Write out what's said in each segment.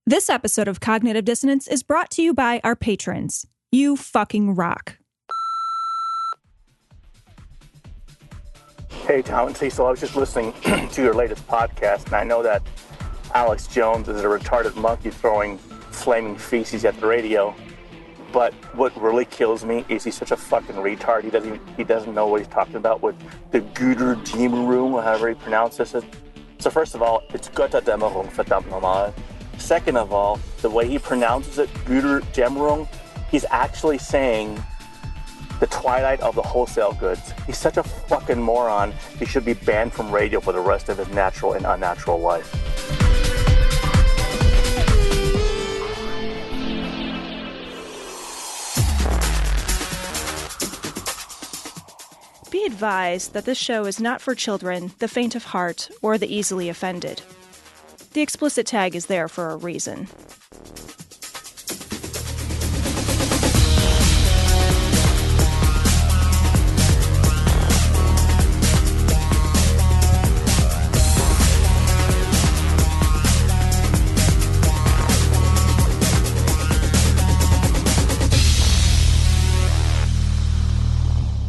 This episode of Cognitive Dissonance is brought to you by our patrons. You fucking rock. Hey, Tom and Cecil, I was just listening to your latest podcast, and I know that Alex Jones is a retarded monkey throwing flaming feces at the radio, but what really kills me is he's such a fucking retard. He doesn't know what he's talking about with the Guter Dämmerung, or however he pronounces it. So first of all, it's Götterdämmerung, verdammt normal. Second of all, the way he pronounces it, Guter Dämmerung, he's actually saying the twilight of the wholesale goods. He's such a fucking moron. He should be banned from radio for the rest of his natural and unnatural life. Be advised that this show is not for children, the faint of heart, or the easily offended. The explicit tag is there for a reason.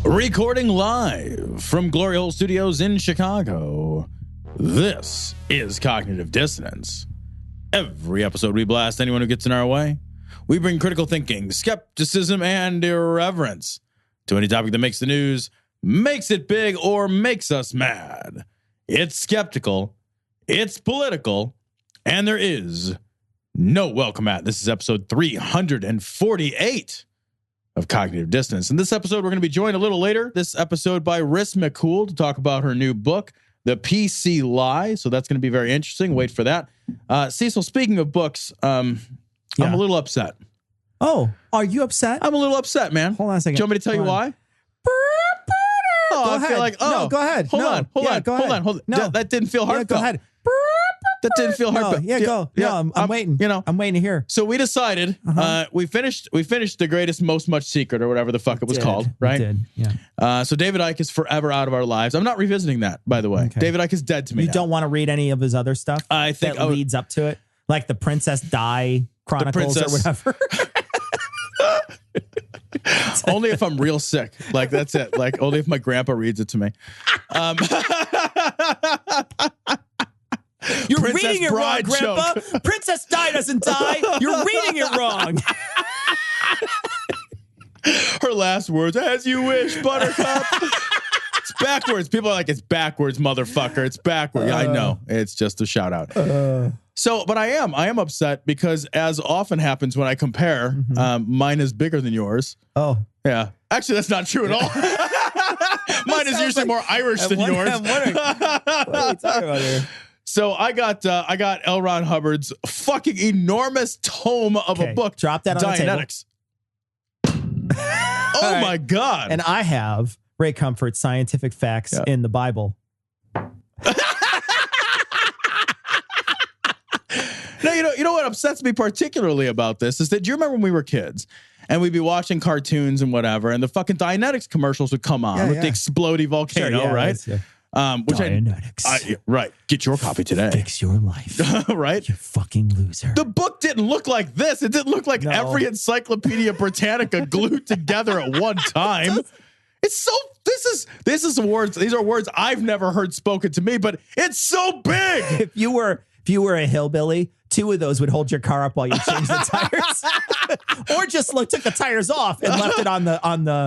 Recording live from Glory Hole Studios in Chicago, this is Cognitive Dissonance. Every episode we blast anyone who gets in our way. We bring critical thinking, skepticism, and irreverence to any topic that makes the news, makes it big, or makes us mad. It's skeptical, it's political, and there is no welcome at. This is episode 348 of Cognitive Dissonance. In this episode, we're going to be joined a little later this episode by Marissa McCool to talk about her new book, The PC Lie. So that's going to be very interesting. Wait for that. Cecil, speaking of books, I'm a little upset. Oh, are you upset? I'm a little upset, man. Hold on a second. Do you want me to tell you why? Go I ahead. feel like, no, go ahead. Hold on. No. That didn't feel heartfelt. Go ahead. That didn't feel heartfelt. Go. No, I'm waiting. I'm waiting to hear. So we decided, we finished The Greatest Most Much Secret, or whatever the fuck it was called, right? We did, yeah. So David Icke is forever out of our lives. I'm not revisiting that, by the way. Okay. David Icke is dead to me. You now. don't want to read any of his other stuff I think that leads up to it? Like the Princess Di Chronicles or whatever? Only if I'm real sick. Like, that's it. Like, only if my grandpa reads it to me. You're Princess reading it wrong, Bride Grandpa. joke. Princess Di doesn't die. You're reading it wrong. Her last words, as you wish, Buttercup. It's backwards. People are like, it's backwards, motherfucker. It's backwards. I know. It's just a shout out. But I am upset because, as often happens when I compare, mine is bigger than yours. Oh. Yeah. Actually, that's not true at all. Mine is usually more Irish than yours. I'm wondering, what are we talking about here? So I got L. Ron Hubbard's fucking enormous tome of a book. Drop that on Dianetics. the table. Oh my God. And I have Ray Comfort's Scientific Facts in the Bible. Now, you know what upsets me particularly about this is that, do you remember when we were kids and we'd be watching cartoons and whatever, and the fucking Dianetics commercials would come on with the exploding volcano, right? Which Dianetics. Right. Get your copy today. Fix your life. Right? You fucking loser. The book didn't look like this. It didn't look like every Encyclopedia Britannica glued together at one time. It's so, this is words. These are words I've never heard spoken to me, but it's so big. If you were a hillbilly, two of those would hold your car up while you change the tires. Or just took the tires off and left it on the.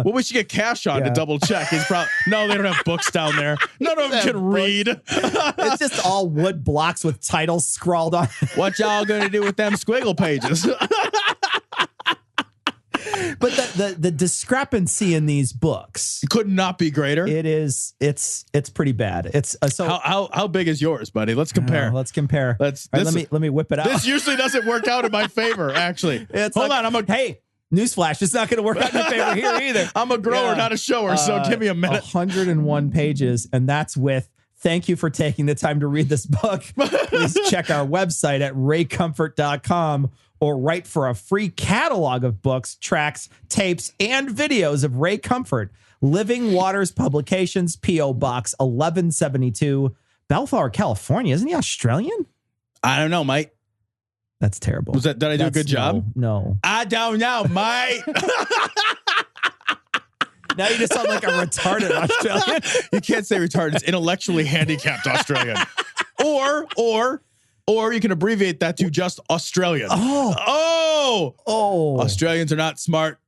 Well, we should get Cash on to double check. He's probably no, they don't have books down there. None of them can read. It's just all wood blocks with titles scrawled on. What y'all gonna do with them squiggle pages? But the discrepancy in these books could not be greater. It's pretty bad. It's so how big is yours, buddy? Let's compare. Let's compare. Let me whip it out. This usually doesn't work out in my favor, actually. Hold on. Hey, newsflash, it's not going to work out in your favor here either. I'm a grower, not a shower, so give me a minute. 101 pages, and that's with thank you for taking the time to read this book. Please check our website at raycomfort.com or write for a free catalog of books, tracks, tapes, and videos of Ray Comfort. Living Waters Publications, P.O. Box 1172, Bellflower, California. Isn't he Australian? I don't know, mate. That's terrible. Did I do a good job? No. I don't know, mate. Now you just sound like a retarded Australian. You can't say retarded. It's intellectually handicapped Australian. Or you can abbreviate that to just Australian. Oh. Australians are not smart.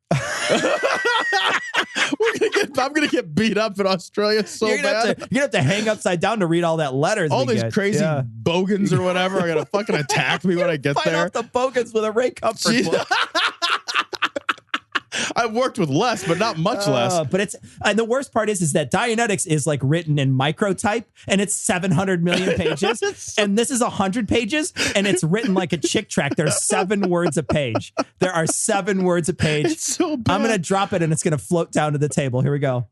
I'm gonna get beat up in Australia so bad. You're gonna have to hang upside down to read all that letters. All these crazy bogans or whatever are gonna fucking attack me when I get there. Fight off the bogans with a Ray Comfort book. I've worked with less, but not much less. But and the worst part is that Dianetics is like written in microtype, and it's 700 million pages, and this is 100 pages, and it's written like a chick tract. There's 7 words a page. There are 7 words a page. It's so bad. I'm gonna drop it, and it's gonna float down to the table. Here we go.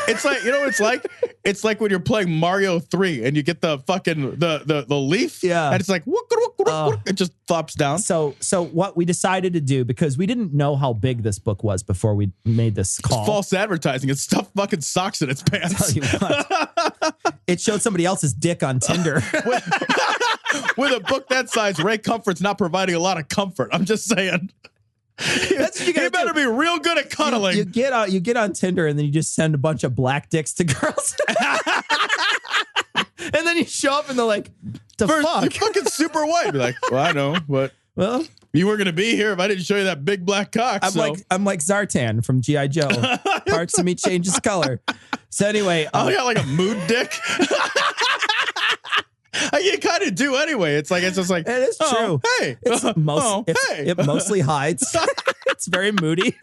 It's like, you know what it's like? It's like when you're playing Mario 3 and you get the fucking the leaf. Yeah. And it's like it just flops down. So what we decided to do, because we didn't know how big this book was before we made this call. It's false advertising. It's stuff fucking socks in its pants. Tell you what. It showed somebody else's dick on Tinder. With a book that size, Ray Comfort's not providing a lot of comfort. I'm just saying. That's what you better be real good at cuddling. You get on Tinder and then you just send a bunch of black dicks to girls. And then you show up and they're like, fuck? You're fucking super white. Be like, well, I know, but you weren't going to be here if I didn't show you that big black cock. I'm like Zartan from G.I. Joe. Parts of me changes color. So anyway. I got like a mood dick. You kind of do anyway. It's just like, it is true. Hey, it mostly hides. It's very moody.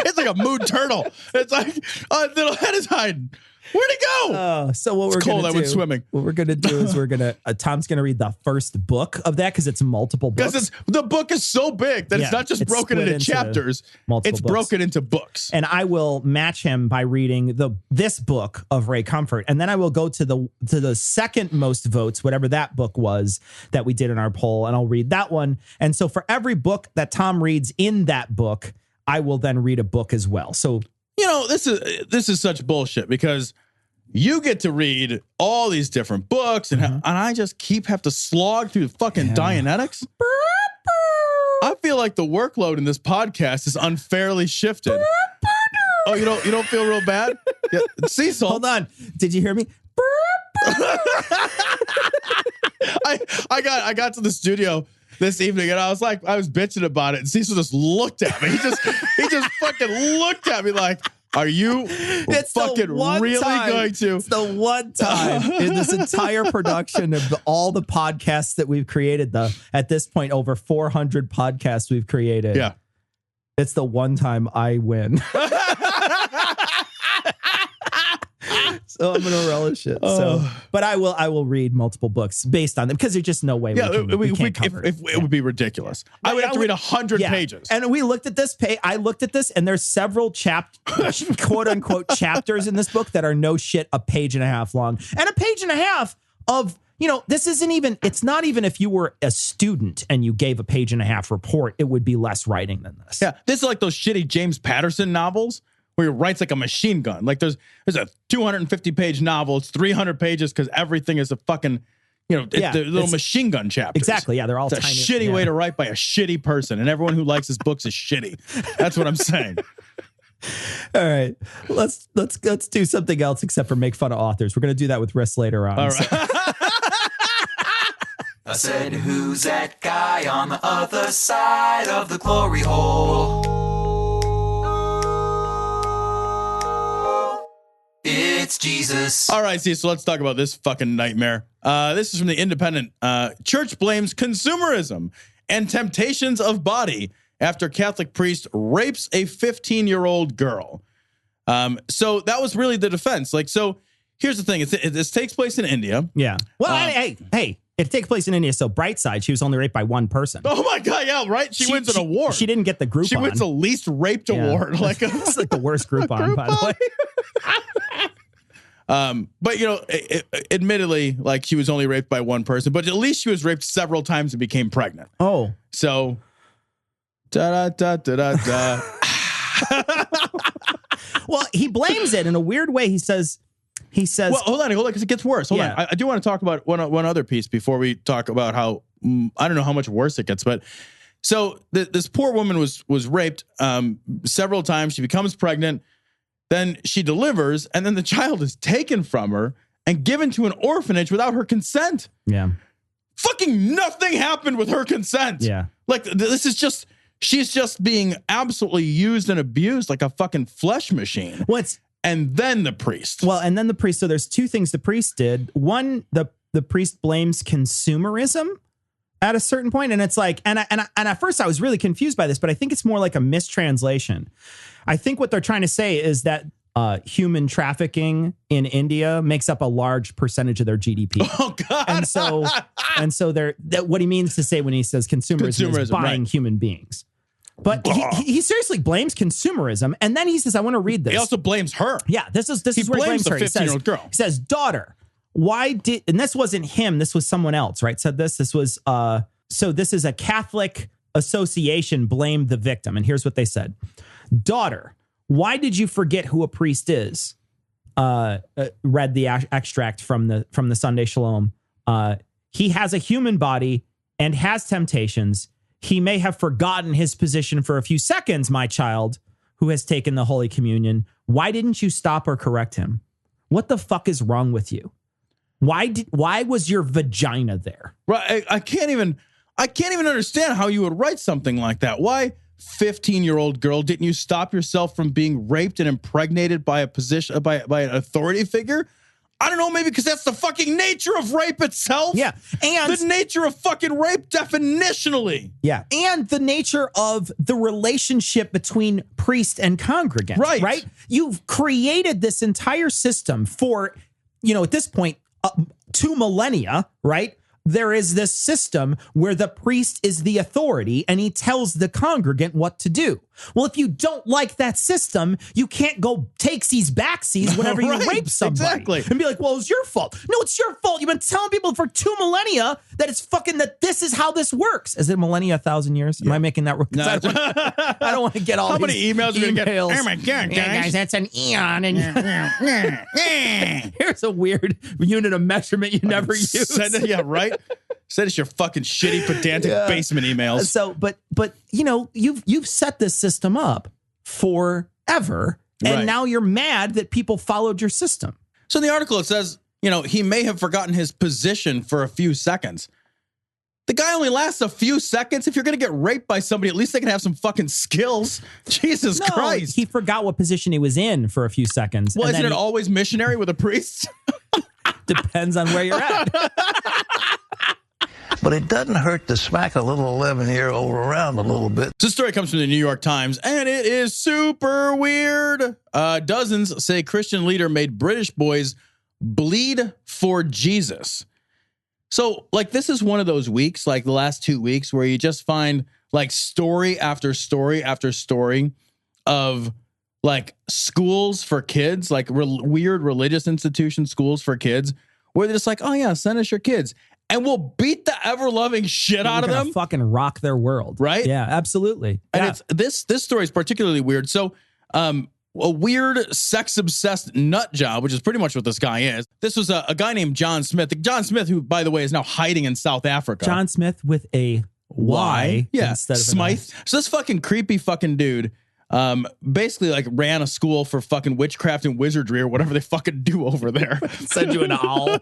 It's like a mood turtle. It's like, little head is hiding. Where'd it go? So what it's we're cold. I went swimming. What we're gonna do is Tom's gonna read the first book of that because it's multiple books. Because the book is so big that it's not just broken into chapters. It's broken into books. And I will match him by reading this book of Ray Comfort, and then I will go to the second most votes, whatever that book was that we did in our poll, and I'll read that one. And so for every book that Tom reads in that book, I will then read a book as well. So this is such bullshit because you get to read all these different books and I just have to slog through fucking Dianetics. I feel like the workload in this podcast is unfairly shifted. Oh, you don't feel real bad? Yeah. Cecil. Hold on. Did you hear me? I got to the studio this evening and I was bitching about it and Cecil just looked at me. He just fucking looked at me like, are you fucking really going to? It's the one time in this entire production of all the podcasts that we've created, at this point, over 400 podcasts we've created. Yeah. It's the one time I win. So I'm going to relish it. But I will read multiple books based on them because there's just no way we can't cover it. It would be ridiculous. I would have to read 100 pages. And we looked at this. I looked at this, and there's several quote unquote chapters in this book that are no shit a page and a half long, and a page and a half of. This isn't even. It's not even if you were a student and you gave a page and a half report, it would be less writing than this. Yeah, this is like those shitty James Patterson novels where he writes like a machine gun. Like there's a 250-page novel. It's 300 pages because everything is a fucking, the little machine gun chapters. Exactly. Yeah, they're all it's tiny. It's a shitty way to write by a shitty person, and everyone who likes his books is shitty. That's what I'm saying. All right, let's do something else except for make fun of authors. We're gonna do that with Riss later on. All right. I said, who's that guy on the other side of the glory hole? It's Jesus. All right, so let's talk about this fucking nightmare. This is from the Independent. Church blames consumerism and temptations of body after Catholic priest rapes a 15-year-old girl. So that was really the defense. So here's the thing. This takes place in India. Yeah. Well, hey. It takes place in India, so bright side, she was only raped by one person. Oh my God, yeah, right? She wins an award. She didn't get the Groupon. She wins the least raped award. It's like the worst Groupon, by the way. But admittedly, she was only raped by one person, but at least she was raped several times and became pregnant. Oh. So da. Well, he blames it in a weird way. He says He says, well, hold on, because it gets worse. Hold on. I do want to talk about one other piece before we talk about how, I don't know how much worse it gets, but so this poor woman was raped several times. She becomes pregnant. Then she delivers, and then the child is taken from her and given to an orphanage without her consent. Yeah. Fucking nothing happened with her consent. Yeah. Like, this is just, she's just being absolutely used and abused like a fucking flesh machine. And then the priest. Well, and then the priest. So there's two things the priest did. One, the priest blames consumerism at a certain point, and it's like, and at first I was really confused by this, but I think it's more like a mistranslation. I think what they're trying to say is that human trafficking in India makes up a large percentage of their GDP. Oh God! And so what he means to say when he says consumerism is buying human beings. But he seriously blames consumerism, and then he says, "I want to read this." He also blames her. Yeah, this is where he blames her. 15-year-old girl. He says, "Daughter, why did?" And this wasn't him. This was someone else, right? Said this. This was so. This is a Catholic association blamed the victim, and here's what they said: "Daughter, why did you forget who a priest is?" Read the extract from the Sunday Shalom. He has a human body and has temptations. He may have forgotten his position for a few seconds, my child, who has taken the Holy Communion. Why didn't you stop or correct him? What the fuck is wrong with you? Why was your vagina there? Right. I can't even understand how you would write something like that. Why, 15-year-old girl, didn't you stop yourself from being raped and impregnated by by an authority figure? I don't know, maybe because that's the fucking nature of rape itself. Yeah. And the nature of fucking rape definitionally. Yeah. And the nature of the relationship between priest and congregant. Right. You've created this entire system for, at this point, 2 millennia, right? There is this system where the priest is the authority and he tells the congregant what to do. Well, if you don't like that system, you can't go takesies backsies whenever you rape somebody. Exactly. And be like, well, it's your fault. No, it's your fault. You've been telling people for 2 millennia that it's fucking, that this is how this works. Is it millennia, 1,000 years? Yeah. Am I making that? No, I don't want to get all how many emails are you going to get? Oh my God, guys, that's an eon. And here's a weird unit of measurement you never use. Yeah, right? Said it's your fucking shitty, pedantic basement emails. So, but you've set this system up forever, and now you're mad that people followed your system. So in the article it says, he may have forgotten his position for a few seconds. The guy only lasts a few seconds. If you're going to get raped by somebody, at least they can have some fucking skills. Jesus Christ. He forgot what position he was in for a few seconds. Well, isn't it always missionary with a priest? Depends on where you're at. But it doesn't hurt to smack a little 11-year-old around a little bit. This story comes from the New York Times, and it is super weird. Dozens say Christian leader made British boys bleed for Jesus. So, this is one of those weeks, like the last 2 weeks, where you just find, story after story after story of, schools for kids, weird religious institution schools for kids, where they're just like, oh, yeah, send us your kids. And we'll beat the ever-loving shit out of them. Fucking rock their world. Right? Yeah, absolutely. And it's this story is particularly weird. So a weird sex-obsessed nut job, which is pretty much what this guy is. This was a guy named John Smith. John Smith, who, by the way, is now hiding in South Africa. John Smith with a Y. Yeah. Instead of Smythe. So this fucking creepy fucking dude basically ran a school for fucking witchcraft and wizardry or whatever they fucking do over there. Send you an owl.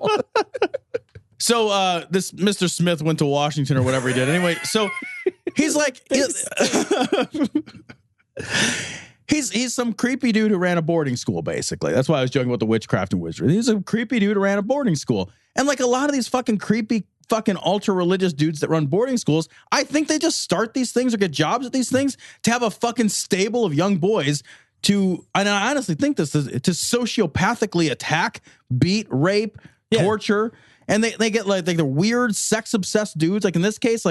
So this Mr. Smith went to Washington or whatever he did. Anyway, so he's he's some creepy dude who ran a boarding school, basically. That's why I was joking about the witchcraft and wizardry. He's a creepy dude who ran a boarding school. And a lot of these fucking creepy fucking ultra-religious dudes that run boarding schools, I think they just start these things or get jobs at these things to have a fucking stable of young boys and I honestly think this is to sociopathically attack, beat, rape, torture. And they get the weird sex obsessed dudes. In this case,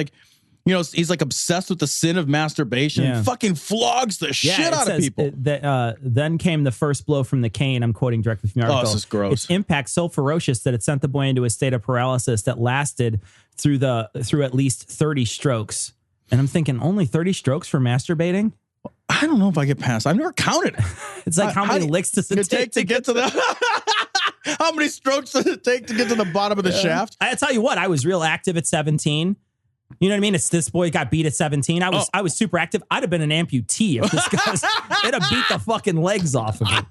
he's obsessed with the sin of masturbation. Yeah. Fucking flogs the shit out of people. Then came the first blow from the cane. I'm quoting directly from the article. Oh, this is gross. Its impact so ferocious that it sent the boy into a state of paralysis that lasted through at least 30 strokes. And I'm thinking, only 30 strokes for masturbating? I don't know if I get past. I've never counted. It's how many licks does it take to get to that? How many strokes does it take to get to the bottom of the shaft? I tell you what, I was real active at 17. You know what I mean? It's this boy got beat at 17. I was super active. I'd have been an amputee if this guy's it'd have beat the fucking legs off of him.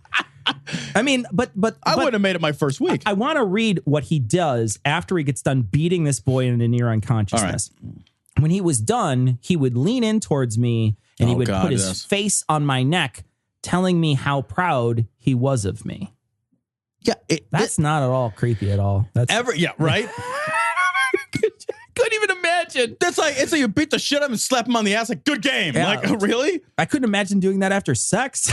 I mean, but I wouldn't have made it my first week. I want to read what he does after he gets done beating this boy into near unconsciousness. Right. When he was done, he would lean in towards me and he would put his face on my neck, telling me how proud he was of me. Yeah, that's not at all creepy at all. That's right. Couldn't even imagine. It's like you beat the shit out of him and slap him on the ass. Like, good game. Yeah. Like, really? I couldn't imagine doing that after sex.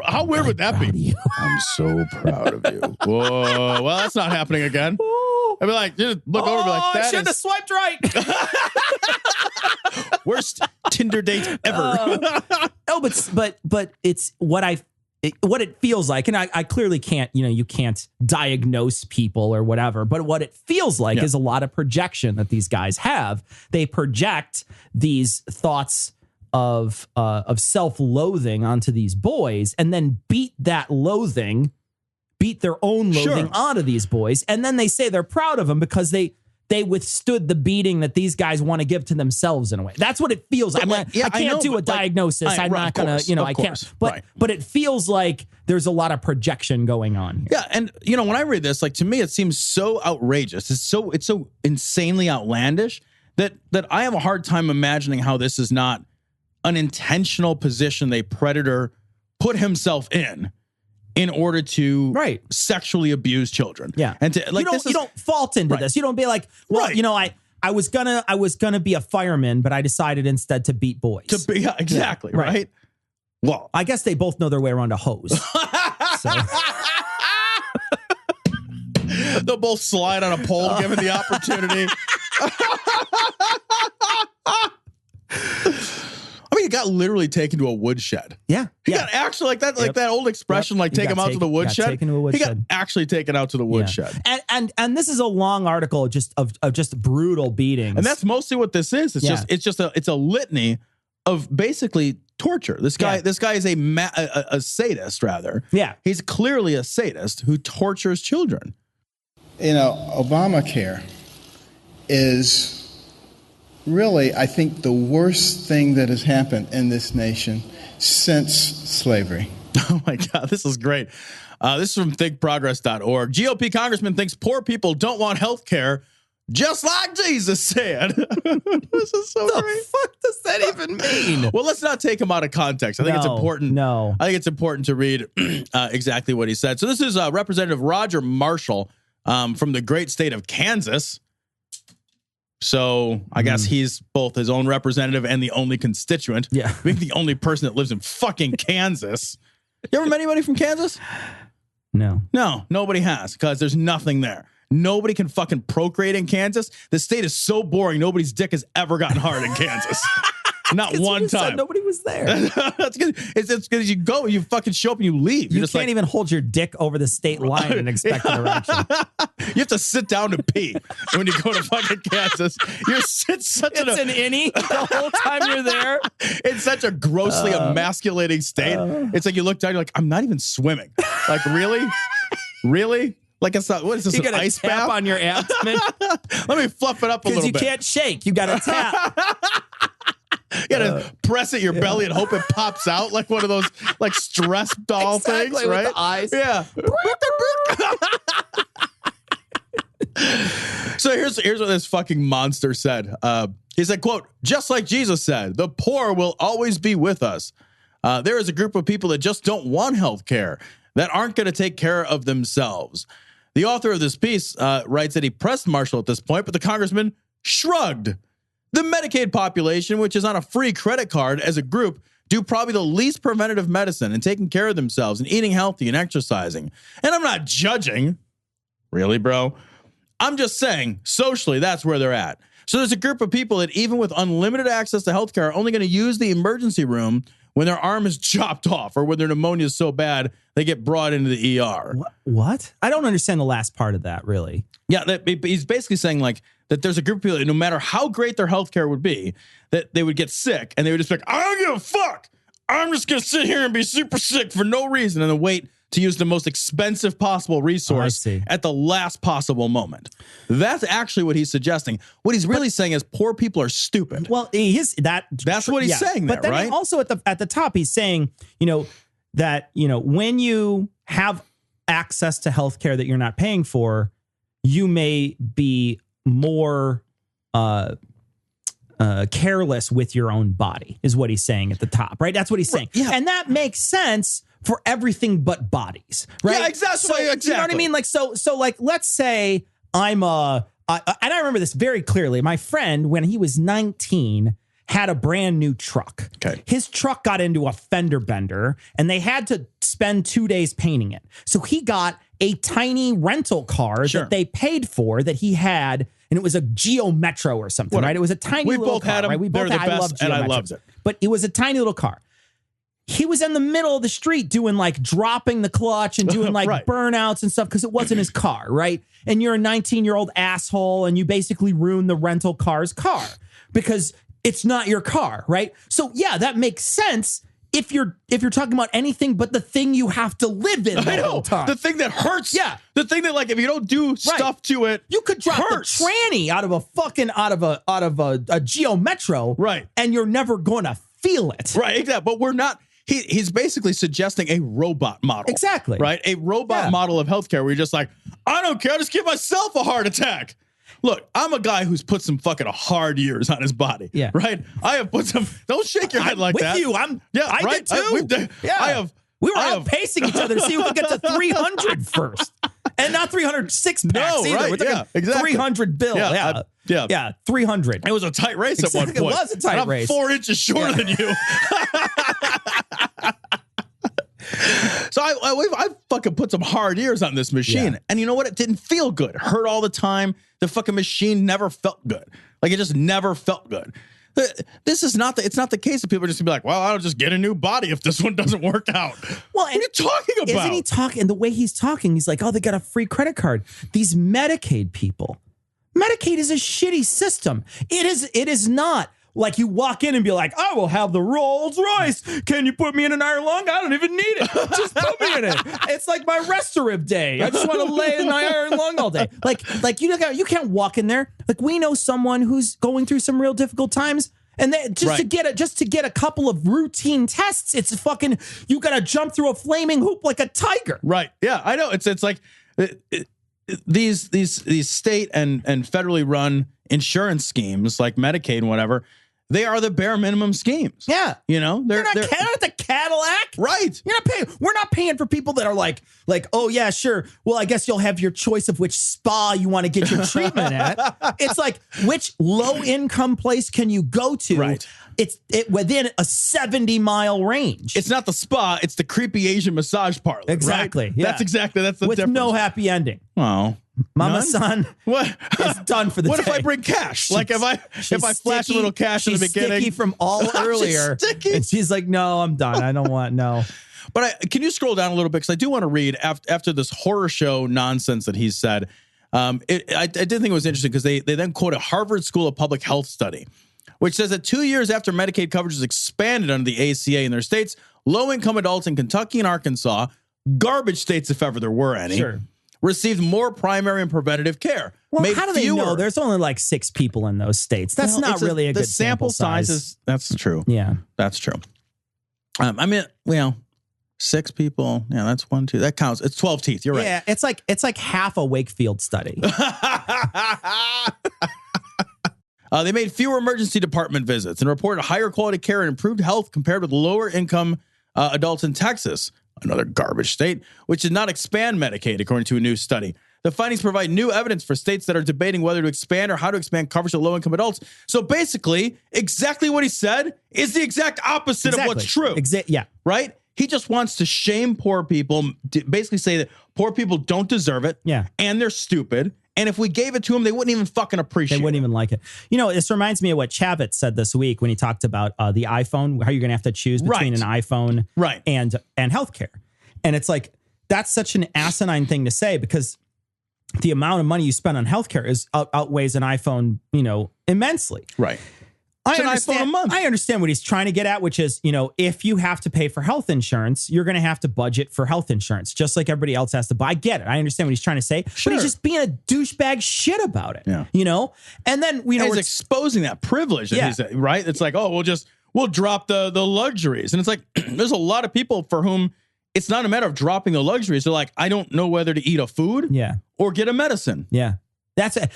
How weird would that be? I'm so proud of you. Whoa. Well, that's not happening again. I'd be like, just look over and be like, that I should have swiped right. Worst Tinder date ever. But it's what it feels like, and I clearly can't, you can't diagnose people or whatever, but what it feels like is a lot of projection that these guys have. They project these thoughts of self-loathing onto these boys and then beat their own loathing onto these boys. And then they say they're proud of them because they withstood the beating that these guys want to give to themselves in a way. That's what it feels like. I can't do a diagnosis. I'm not going to, I can't. But it feels like there's a lot of projection going on here. Yeah. And, when I read this, like, to me, it seems so outrageous. It's so insanely outlandish that I have a hard time imagining how this is not an intentional position a predator put himself in order to sexually abuse children. Yeah. And to, like, you don't fault into this. You don't be like, well, I was gonna be a fireman, but I decided instead to beat boys. Exactly. Yeah, right. Well, I guess they both know their way around a hose. So. They'll both slide on a pole given the opportunity. I mean, he got literally taken to a woodshed. Yeah. He got actually like that old expression, like take him out to the woodshed. He got actually taken out to the woodshed. And this is a long article of just brutal beatings. And that's mostly what this is. It's a litany of basically torture. This guy is a sadist, rather. Yeah. He's clearly a sadist who tortures children. Obamacare is really, I think, the worst thing that has happened in this nation since slavery. Oh, my God. This is great. This is from thinkprogress.org. GOP congressman thinks poor people don't want health care, just like Jesus said. This is so great. The fuck does that even mean? Well, let's not take him out of context. I think it's important. No. I think it's important to read exactly what he said. So this is Representative Roger Marshall from the great state of Kansas. So I guess he's both his own representative and the only constituent. Yeah. Being the only person that lives in fucking Kansas. You ever met anybody from Kansas? No. No, nobody has, because there's nothing there. Nobody can fucking procreate in Kansas. The state is so boring, nobody's dick has ever gotten hard in Kansas. Not one time. Nobody was there. That's good. It's because you go, you fucking show up and you leave. You can't even hold your dick over the state line and expect an erection. You have to sit down to pee when you go to fucking Kansas. It's an innie the whole time you're there. It's such a grossly emasculating state. It's like you look down, you're like, I'm not even swimming. Like, really? Really? Like, it's not, what is this, you an ice tap bath? On your abdomen? Let me fluff it up a little bit. Because you can't shake. You got to tap. You gotta press at your belly and hope it pops out like one of those like stress doll things, right? With the eyes. Yeah. So here's what this fucking monster said. He said, quote, just like Jesus said, the poor will always be with us. There is a group of people that just don't want health care, that aren't going to take care of themselves. The author of this piece writes that he pressed Marshall at this point, but the congressman shrugged. The Medicaid population, which is on a free credit card as a group, do probably the least preventative medicine and taking care of themselves and eating healthy and exercising. And I'm not judging. Really, bro? I'm just saying, socially, that's where they're at. So there's a group of people that even with unlimited access to healthcare are only going to use the emergency room when their arm is chopped off or when their pneumonia is so bad they get brought into the ER. What? I don't understand the last part of that, really. Yeah, he's basically saying like that there's a group of people that no matter how great their healthcare would be, that they would get sick and they would just be like, I don't give a fuck. I'm just going to sit here and be super sick for no reason and then wait to use the most expensive possible resource at the last possible moment. That's actually what he's suggesting. What he's really saying is poor people are stupid. Well, that's what he's saying there, but then right? Also at the top, he's saying, that, when you have access to healthcare that you're not paying for, you may be more careless with your own body, is what he's saying at the top, right? That's what he's saying. Yeah. And that makes sense for everything but bodies, right? Yeah, exactly. So, exactly. You know what I mean? Like, so like, let's say I'm and I remember this very clearly. My friend, when he was 19, had a brand new truck. Okay. His truck got into a fender bender and they had to spend 2 days painting it. So he got a tiny rental car that they paid for that he had, and it was a Geo Metro or something, right? It was a tiny little car. We both had them. Right? We both They're had, the best, and I loved it. But it was a tiny little car. He was in the middle of the street doing like dropping the clutch and doing like burnouts and stuff because it wasn't his car, right? And you're a 19-year-old asshole and you basically ruined the rental car's car because it's not your car, right? So yeah, that makes sense if you're talking about anything but the thing you have to live in the whole time. The thing that hurts. Yeah. The thing that, like, if you don't do stuff to it, you could drop the tranny out of a Geo Metro, right? And you're never going to feel it, right? Exactly. But we're not. He's basically suggesting a robot model. Exactly. Right? A robot model of healthcare where you're just like, I don't care, just give myself a heart attack. Look, I'm a guy who's put some fucking hard years on his body. Yeah. Right? I have put some, don't shake your head like that. With you. I did too. We were outpacing each other to see who could get to 300 first. And not 306 packs either. Right, We're talking exactly. 300 bill. Yeah, 300. It was a tight race at one point. It was a tight race. I'm 4 inches shorter than you. So I fucking put some hard years on this machine. And you know what? It didn't feel good. It hurt all the time. The fucking machine never felt good. Like, it just never felt good. This is not it's not the case that people are just gonna be like, well, I'll just get a new body if this one doesn't work out. Well, what are you talking about? Isn't he talking? And the way he's talking, he's like, oh, they got a free credit card. These Medicaid people. Medicaid is a shitty system. It is not like you walk in and be like, I will have the Rolls Royce. Can you put me in an iron lung? I don't even need it. Just put me in it. It's like my Restorib day. I just want to lay in my iron lung all day. Like you can't walk in there. Like, we know someone who's going through some real difficult times. And they, to get a couple of routine tests, it's fucking, you got to jump through a flaming hoop like a tiger. Right. Yeah, I know. It's like these state and federally run insurance schemes like Medicaid and whatever. They are the bare minimum schemes. Yeah. You know, they're not the Cadillac. Right. You're not paying. We're not paying for people that are like, oh yeah, sure. Well, I guess you'll have your choice of which spa you want to get your treatment at. It's like, which low income place can you go to? Right. It's within a 70-mile range. It's not the spa. It's the creepy Asian massage parlor. Exactly. Right? Yeah. That's the with difference. no happy ending. Oh. Mama, son, what? It's done for the what day. If I bring cash? Like, if I flash a little cash in the beginning? Sticky from all earlier. And she's like, no, I'm done. I don't want, no. But can you scroll down a little bit? Because I do want to read after this horror show nonsense that he said. I did think it was interesting because they then quote a Harvard School of Public Health study, which says that 2 years after Medicaid coverage was expanded under the ACA in their states, low-income adults in Kentucky and Arkansas, garbage states if ever there were any, received more primary and preventative care. Well, how do they know? There's only like 6 people in those states. That's not really a good sample size. That's true. Yeah, that's true. I mean, 6 people. Yeah, that's 1, 2. That counts. It's 12 teeth. You're right. Yeah, it's like half a Wakefield study. They made fewer emergency department visits and reported higher quality care and improved health compared with lower income adults in Texas, another garbage state, which did not expand Medicaid, according to a new study. The findings provide new evidence for states that are debating whether to expand or how to expand coverage of low-income adults. So basically, exactly what he said is the exact opposite of what's true. Yeah. Right? He just wants to shame poor people, basically say that poor people don't deserve it. Yeah. And they're stupid. And if we gave it to them, they wouldn't even fucking appreciate it. They wouldn't even like it. You know, this reminds me of what Chavez said this week when he talked about the iPhone, how you're going to have to choose between an iPhone and healthcare. And it's like, that's such an asinine thing to say because the amount of money you spend on healthcare outweighs an iPhone, immensely. Right. It's an iPhone a month. I understand what he's trying to get at, which is, if you have to pay for health insurance, you're going to have to budget for health insurance, just like everybody else has to buy. I get it. I understand what he's trying to say, Sure. but he's just being a douchebag shit about it. Yeah. And then, he's exposing that privilege. That he's, right? It's like, oh, we'll drop the luxuries. And it's like, there's a lot of people for whom it's not a matter of dropping the luxuries. They're like, I don't know whether to eat a food or get a medicine. Yeah. That's it.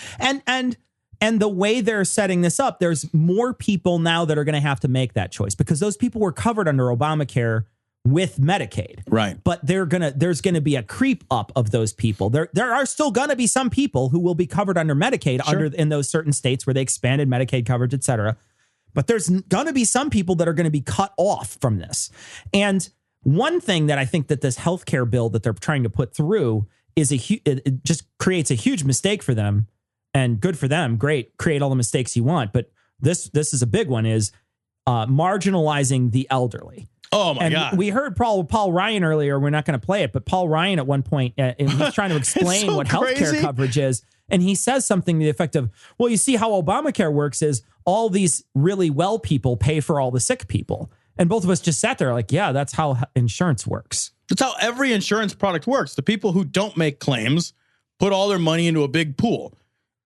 And the way they're setting this up, there's more people now that are going to have to make that choice because those people were covered under Obamacare with Medicaid. Right. But there's going to be a creep up of those people. There are still going to be some people who will be covered under Medicaid in those certain states where they expanded Medicaid coverage, et cetera. But there's going to be some people that are going to be cut off from this. And one thing that I think that this healthcare bill that they're trying to put through is it just creates a huge mistake for them. And good for them. Great. Create all the mistakes you want. But this is a big one, is marginalizing the elderly. Oh, my God. We heard Paul Ryan earlier. We're not going to play it. But Paul Ryan at one point, he's trying to explain what healthcare coverage is. And he says something to the effect of, well, you see how Obamacare works is all these really well people pay for all the sick people. And both of us just sat there like, yeah, that's how insurance works. That's how every insurance product works. The people who don't make claims put all their money into a big pool.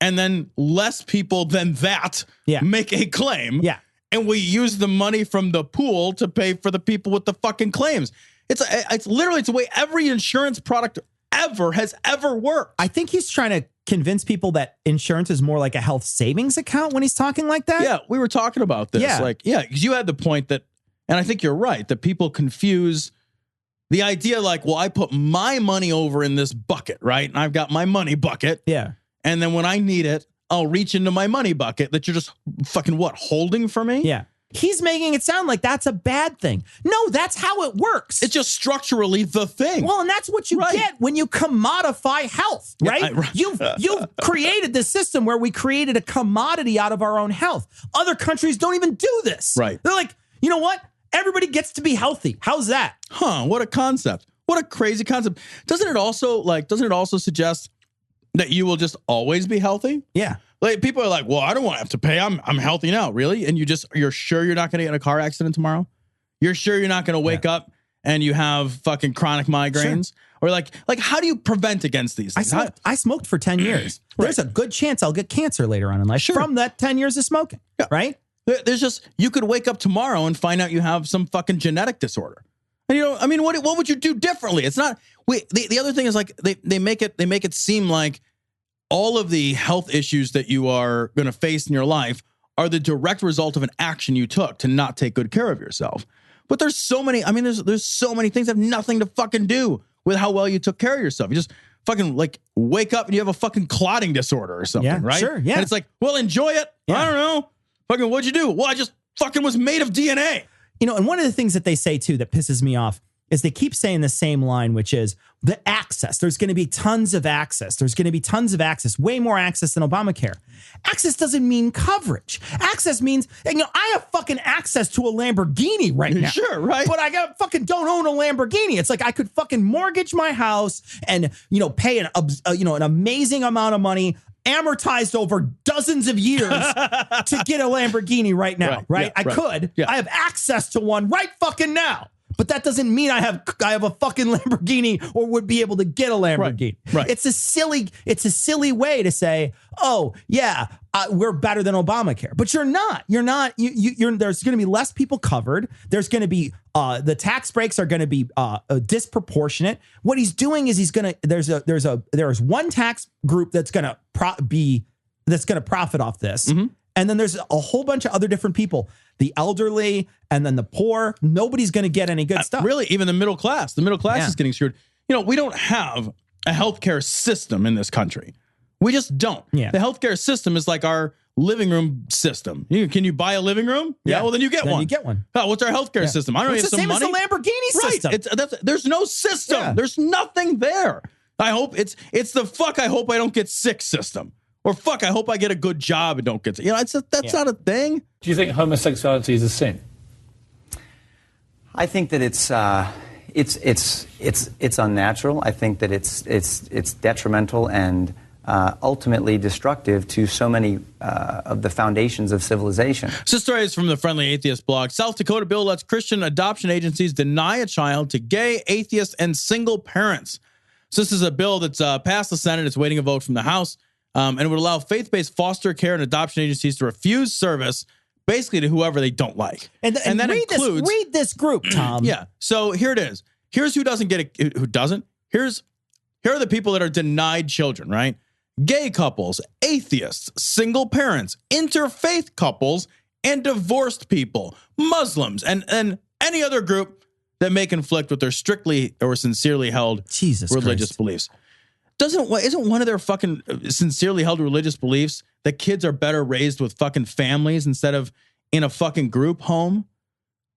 And then less people than that make a claim. Yeah. And we use the money from the pool to pay for the people with the fucking claims. It's literally the way every insurance product has ever worked. I think he's trying to convince people that insurance is more like a health savings account when he's talking like that. Yeah, we were talking about this. Because you had the point that, and I think you're right, that people confuse the idea like, well, I put my money over in this bucket, right? And I've got my money bucket. Yeah. And then when I need it, I'll reach into my money bucket that you're just fucking holding for me? Yeah. He's making it sound like that's a bad thing. No, that's how it works. It's just structurally the thing. Well, and that's what you get when you commodify health, right? You've created this system where we created a commodity out of our own health. Other countries don't even do this. Right. They're like, you know what? Everybody gets to be healthy. How's that? Huh, what a concept. What a crazy concept. Doesn't it also suggest that you will just always be healthy? Yeah. Like people are like, well, I don't want to have to pay. I'm healthy now. Really? And you're sure you're not going to get in a car accident tomorrow? You're sure you're not going to wake up and you have fucking chronic migraines? Sure. Or like how do you prevent against these things? I smoked for 10 years. There's a good chance I'll get cancer later on in life from that 10 years of smoking. Yeah. Right? There's just, you could wake up tomorrow and find out you have some fucking genetic disorder. And what would you do differently? It's not, the other thing is like, they make it seem like all of the health issues that you are going to face in your life are the direct result of an action you took to not take good care of yourself. But there's so many, there's so many things that have nothing to fucking do with how well you took care of yourself. You just fucking like wake up and you have a fucking clotting disorder or something, right? Sure, yeah. And it's like, well, enjoy it. Yeah. I don't know. Fucking what'd you do? Well, I just fucking was made of DNA. And one of the things that they say too that pisses me off is they keep saying the same line, which is the access. There's going to be tons of access. There's going to be tons of access, way more access than Obamacare. Access doesn't mean coverage. Access means, I have fucking access to a Lamborghini right now. Sure, right. But I fucking don't own a Lamborghini. It's like I could fucking mortgage my house and, pay an amazing amount of money amortized over dozens of years to get a Lamborghini right now, right? Yeah, I could. Yeah. I have access to one right fucking now. But that doesn't mean I have a fucking Lamborghini or would be able to get a Lamborghini. Right. It's a silly way to say, oh yeah, we're better than Obamacare, but you're not. You're there's going to be less people covered. There's going to be the tax breaks are going to be disproportionate. What he's doing is there's one tax group that's going to profit off this. Mm-hmm. And then there's a whole bunch of other different people, the elderly and then the poor. Nobody's going to get any good stuff. Really, even the middle class. The middle class is getting screwed. We don't have a healthcare system in this country. We just don't. Yeah. The healthcare system is like our living room system. Can you buy a living room? Yeah. Well, then you get one. You get one. Oh, what's our healthcare system? I don't know. It's the same as the Lamborghini system. There's no system. Yeah. There's nothing there. I hope it's the I hope I don't get sick system. Or I hope I get a good job and don't get sick. That's not a thing. Do you think homosexuality is a sin? I think that it's unnatural. I think that it's detrimental and ultimately destructive to so many of the foundations of civilization. This story is from the Friendly Atheist blog. South Dakota bill lets Christian adoption agencies deny a child to gay, atheist, and single parents. So this is a bill that's passed the Senate. It's waiting a vote from the House. And it would allow faith-based foster care and adoption agencies to refuse service basically to whoever they don't like. And that includes... Read this group, Tom. Yeah. So here it is. Here's who doesn't get it. Who doesn't? Here are the people that are denied children, right? Gay couples, atheists, single parents, interfaith couples, and divorced people, Muslims, and any other group that may conflict with their strictly or sincerely held religious beliefs. Isn't one of their fucking sincerely held religious beliefs that kids are better raised with fucking families instead of in a fucking group home?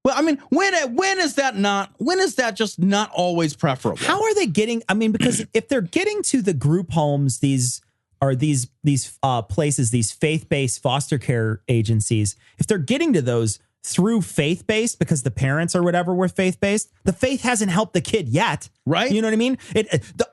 Well, I mean, when is that just not always preferable? How are they getting? I mean, because if they're getting to the group homes, these places, these faith-based foster care agencies, if they're getting to those through faith-based because the parents or whatever were faith-based, the faith hasn't helped the kid yet. Right. You know what I mean?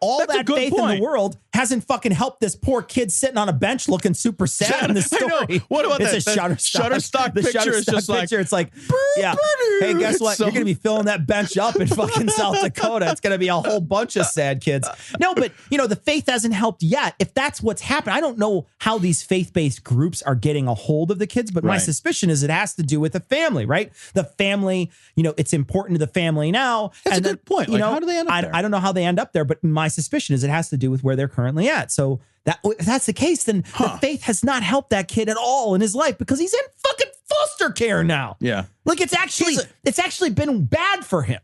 All that faith in the world hasn't fucking helped this poor kid sitting on a bench looking super sad in the story. What about it's that? Shutterstock picture is just like, it's like, yeah. Hey, guess what? You're going to be filling that bench up in fucking South Dakota. It's going to be a whole bunch of sad kids. No, but the faith hasn't helped yet. If that's what's happened, I don't know how these faith-based groups are getting a hold of the kids, but my suspicion is it has to do with the family, right? The family, it's important to the family now. That's a good point. Like, how do they end up there? I don't know how they end up there, but my suspicion is it has to do with where they're currently at. So if that's the case, then the faith has not helped that kid at all in his life because he's in fucking foster care now. Yeah. Like it's actually been bad for him.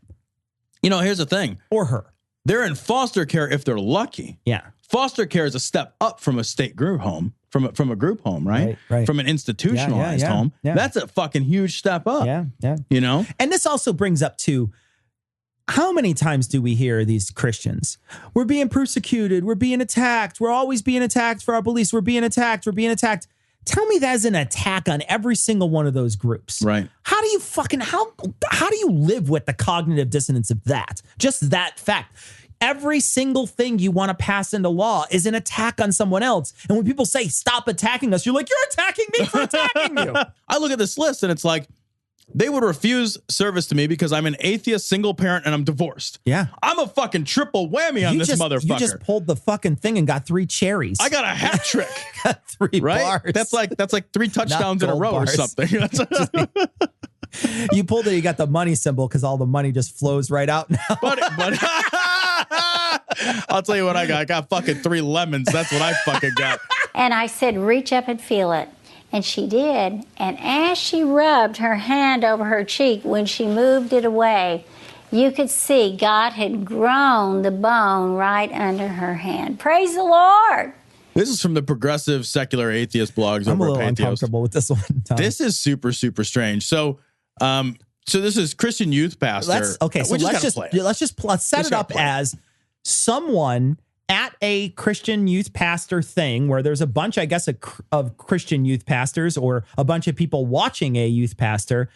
Here's the thing. Or her. They're in foster care if they're lucky. Yeah. Foster care is a step up from a state group home, from a group home, right? Right. From an institutionalized home. Yeah. That's a fucking huge step up. Yeah. And this also brings up to how many times do we hear these Christians? We're being persecuted. We're being attacked. We're always being attacked for our beliefs. We're being attacked. Tell me that's an attack on every single one of those groups. Right. How do you live with the cognitive dissonance of that? Just that fact. Every single thing you want to pass into law is an attack on someone else. And when people say, stop attacking us, you're like, you're attacking me for attacking you. I look at this list and it's like, they would refuse service to me because I'm an atheist, single parent, and I'm divorced. Yeah. I'm a fucking triple whammy on this motherfucker. You just pulled the fucking thing and got 3 cherries. I got a hat trick. Got 3 right? bars. That's like 3 touchdowns in a row bars. or something. You pulled it, you got the money symbol because all the money just flows right out now. But I'll tell you what I got. I got fucking 3 lemons. That's what I fucking got. And I said, reach up and feel it. And she did. And as she rubbed her hand over her cheek, when she moved it away, you could see God had grown the bone right under her hand. Praise the Lord. This is from the progressive secular atheist blogs. I'm over a little at Patheos. uncomfortable with this one, Tom. This is super, super strange. So this is Christian youth pastor. Let's set it up as someone at a Christian youth pastor thing where there's a bunch, I guess, of Christian youth pastors or a bunch of people watching a youth pastor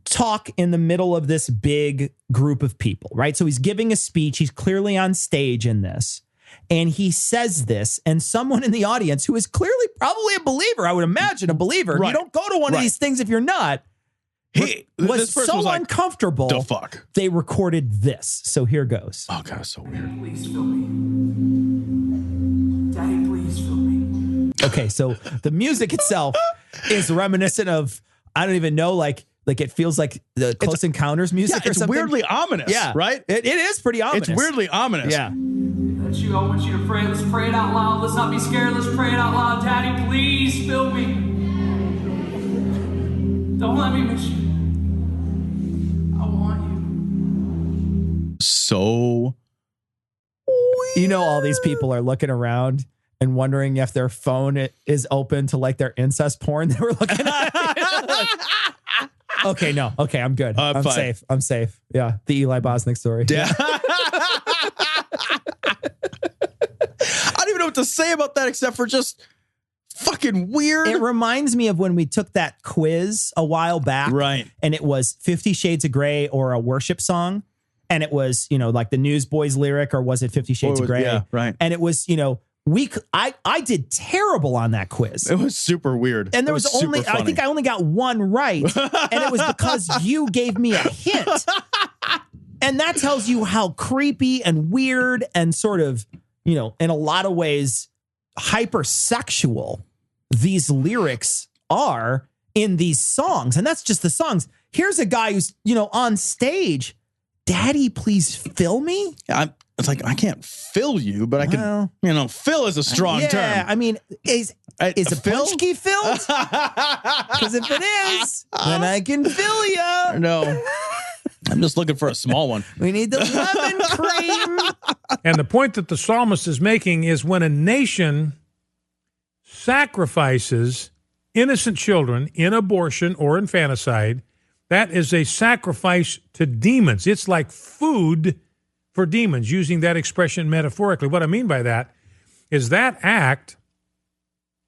talk in the middle of this big group of people, right? So he's giving a speech. He's clearly on stage in this. And he says this, and someone in the audience who is clearly probably a believer, I would imagine a believer. Right. You don't go to one of these things if you're not. Was so uncomfortable. The fuck? They recorded this. So here goes. Oh, God, it's so weird. Please fill me. Daddy, please fill me. Okay, so the music itself is reminiscent of, I don't even know, like it feels like the Close Encounters music or something. It's weirdly ominous, right? It is pretty ominous. It's weirdly ominous. Yeah. I want you to pray. Let's pray it out loud. Let's not be scared. Let's pray it out loud. Daddy, please fill me. Don't let me miss you. I want you. So weird. All these people are looking around and wondering if their phone is open to like their incest porn they were looking at. Okay, no. Okay, I'm good. I'm fine. safe. I'm safe. Yeah, the Eli Bosnick story. Yeah. I don't even know what to say about that except for just fucking weird. It reminds me of when we took that quiz a while back. Right. And it was 50 Shades of Grey or a worship song. And it was, like the Newsboys lyric, or was it 50 Shades of Grey? Yeah, right. And it was, I did terrible on that quiz. It was super weird. And there was only, I think I only got one right. And it was because you gave me a hint. And that tells you how creepy and weird and sort of, in a lot of ways, hypersexual these lyrics are in these songs. And that's just the songs. Here's a guy who's, on stage. Daddy, please fill me? It's like, I can't fill you, but I can, fill is a strong term. Yeah, I mean, is a punchki filled? Because if it is, then I can fill you. No, I'm just looking for a small one. We need the lemon cream. And the point that the psalmist is making is when a nation sacrifices innocent children in abortion or infanticide, that is a sacrifice to demons. It's like food for demons, using that expression metaphorically. What I mean by that is that act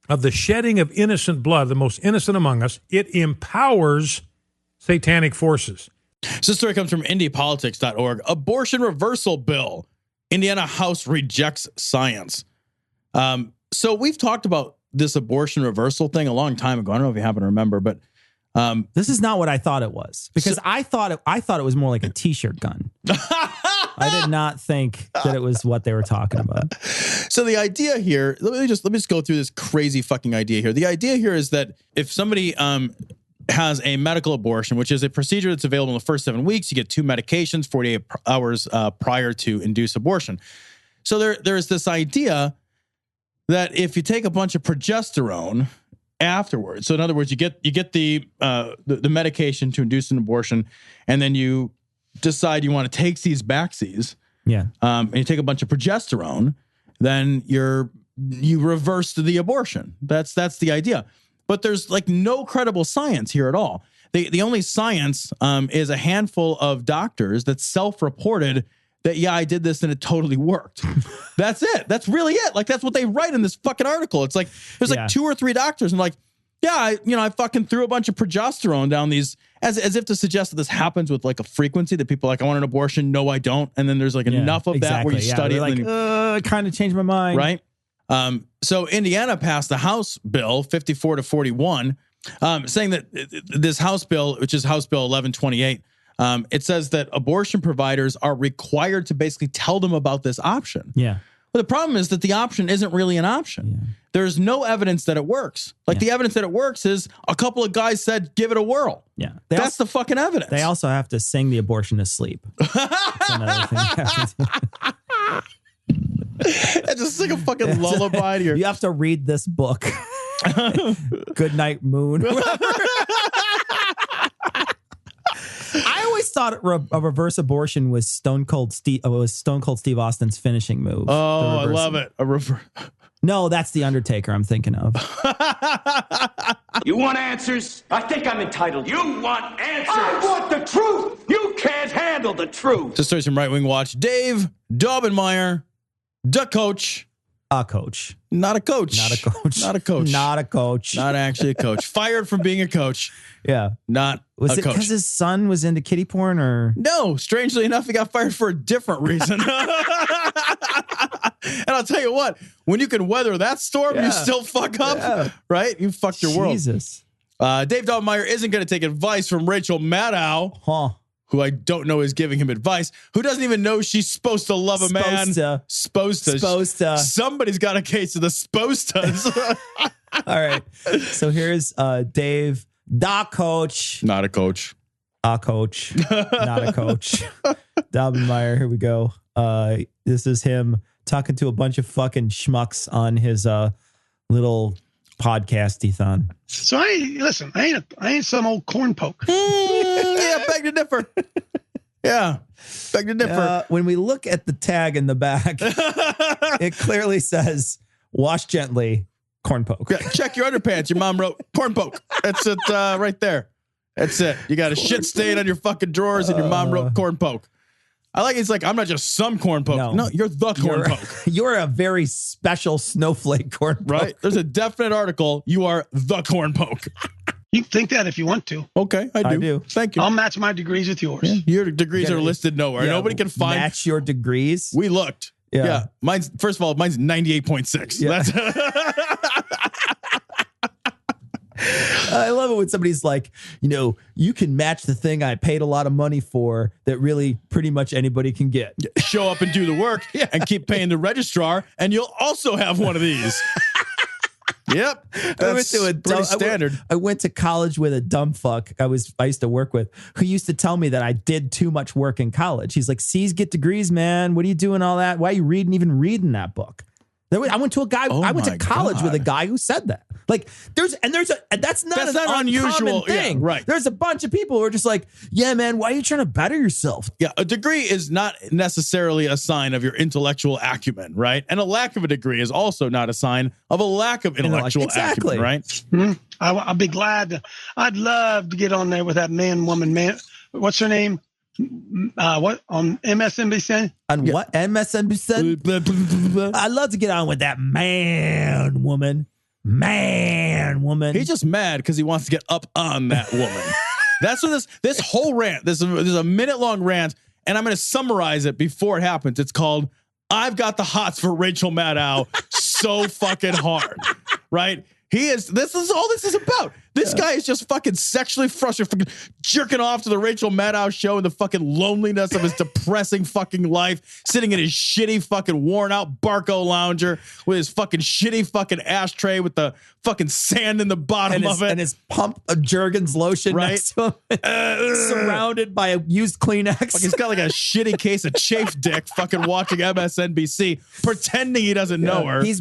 of the shedding of innocent blood, the most innocent among us, it empowers satanic forces. This story comes from indiepolitics.org. Abortion reversal bill. Indiana House rejects science. So we've talked about this abortion reversal thing a long time ago. I don't know if you happen to remember, but this is not what I thought it was, because I thought it was more like a t-shirt gun. I did not think that it was what they were talking about. So the idea here, let me just go through this crazy fucking idea here. The idea here is that if somebody has a medical abortion, which is a procedure that's available in the first 7 weeks, you get 2 medications 48 hours prior to induce abortion. So there's this idea that if you take a bunch of progesterone afterwards, so in other words, you get the medication to induce an abortion, and then you decide you want to take these backsies, and you take a bunch of progesterone, then you reverse the abortion. That's the idea. But there's like no credible science here at all. The only science is a handful of doctors that self-reported that, I did this and it totally worked. That's it. That's really it. Like, that's what they write in this fucking article. It's like, there's like 2 or 3 doctors and like, I fucking threw a bunch of progesterone down these, as if to suggest that this happens with like a frequency, that people are like, I want an abortion. No, I don't. And then there's like enough of that where you study it. Like, I kind of changed my mind. Right. So Indiana passed the House bill 54-41, saying that this House bill, which is House Bill 1128, it says that abortion providers are required to basically tell them about this option. Yeah. Well, the problem is that the option isn't really an option. Yeah. There's no evidence that it works. Like the evidence that it works is a couple of guys said, give it a whirl. Yeah. That's the fucking evidence. They also have to sing the abortion to sleep. That's another thing you have to do. And just sing a fucking lullaby to your... You have to read this book. Good Night Moon. I always thought a reverse abortion was Stone Cold Steve Austin's finishing move. Oh, I love it. A reverse. No, that's the Undertaker I'm thinking of. You want answers? I think I'm entitled. You want answers? I want the truth. You can't handle the truth. This story's from Right Wing Watch. Dave Daubenmire, the coach. A coach. Not a coach. Not a coach. Not a coach. Not a coach. Not actually a coach. Fired from being a coach. Yeah. Not was a it coach. Because his son was into kiddie porn, or? No, strangely enough, he got fired for a different reason. And I'll tell you what, when you can weather that storm, you still fuck up, right? You fucked your world. Jesus. Dave Daubenmire isn't going to take advice from Rachel Maddow, who I don't know is giving him advice, who doesn't even know she's supposed to love a man. Supposed to. Somebody's got a case of the supposed-tos. All right. So here's Dave, the coach. Not a coach. A coach. Not a coach. Daubenmire, here we go. This is him talking to a bunch of fucking schmucks on his little podcasty-thon. So I ain't some old corn poke. Yeah, beg to differ. Yeah, beg to differ. When we look at the tag in the back, it clearly says, wash gently, corn poke. Yeah, check your underpants. Your mom wrote corn poke. That's it right there. That's it. You got a shit stain on your fucking drawers and your mom wrote corn poke. I like it's like, I'm not just some corn poke. No, you're the corn poke. You're a very special snowflake corn poke. Right? There's a definite article. You are the corn poke. You can think that if you want to. Okay, I do. Thank you. I'll match my degrees with yours. Yeah, your degrees are listed nowhere. Nobody can find. Match your degrees? We looked. Yeah. Mine's, first of all, mine's 98.6. Yeah. That's I love it when somebody's like, you can match the thing I paid a lot of money for that really pretty much anybody can get. Show up and do the work and keep paying the registrar, and you'll also have one of these. Yep. That's pretty standard. I went to college with a dumb fuck I used to work with, who used to tell me that I did too much work in college. He's like, C's get degrees, man. What are you doing all that? Why are you even reading that book? I went to a guy. I went to college with a guy who said that. Like, that's not an unusual thing. Yeah, right. There's a bunch of people who are just like, yeah, man, why are you trying to better yourself? Yeah, a degree is not necessarily a sign of your intellectual acumen, right? And a lack of a degree is also not a sign of a lack of intellectual acumen, right? Mm-hmm. I'll be glad. I'd love to get on there with that man. What's her name? What on MSNBC? On what MSNBC? I'd love to get on with that man woman. He's just mad because he wants to get up on that woman. That's what this whole rant. There's a minute-long rant, and I'm going to summarize it before it happens. It's called "I've Got the Hots for Rachel Maddow so fucking hard," right? This is all this is about. This guy is just fucking sexually frustrated, fucking jerking off to the Rachel Maddow show and the fucking loneliness of his depressing fucking life, sitting in his shitty fucking worn out Barco lounger with his fucking shitty fucking ashtray with the fucking sand in the bottom of it. And his pump of Jergens lotion next to him, surrounded by a used Kleenex. Like he's got like a shitty case of chafe dick fucking watching MSNBC, pretending he doesn't know her. He's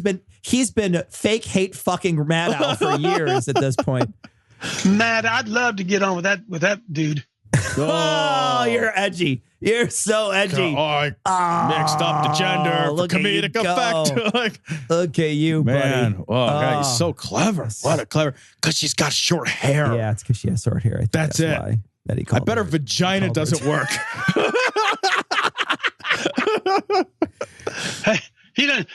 been fake hate fucking Maddow for years at this point. Matt, I'd love to get on with that dude. Oh, you're edgy. You're so edgy. Mixed up the gender for comedic effect. Look at you, man. buddy. Oh, God, he's so clever. What a clever. Because she's got short hair. Yeah, it's because she has short hair. I think that's it. Why that he I bet her vagina doesn't work. Hey, he doesn't.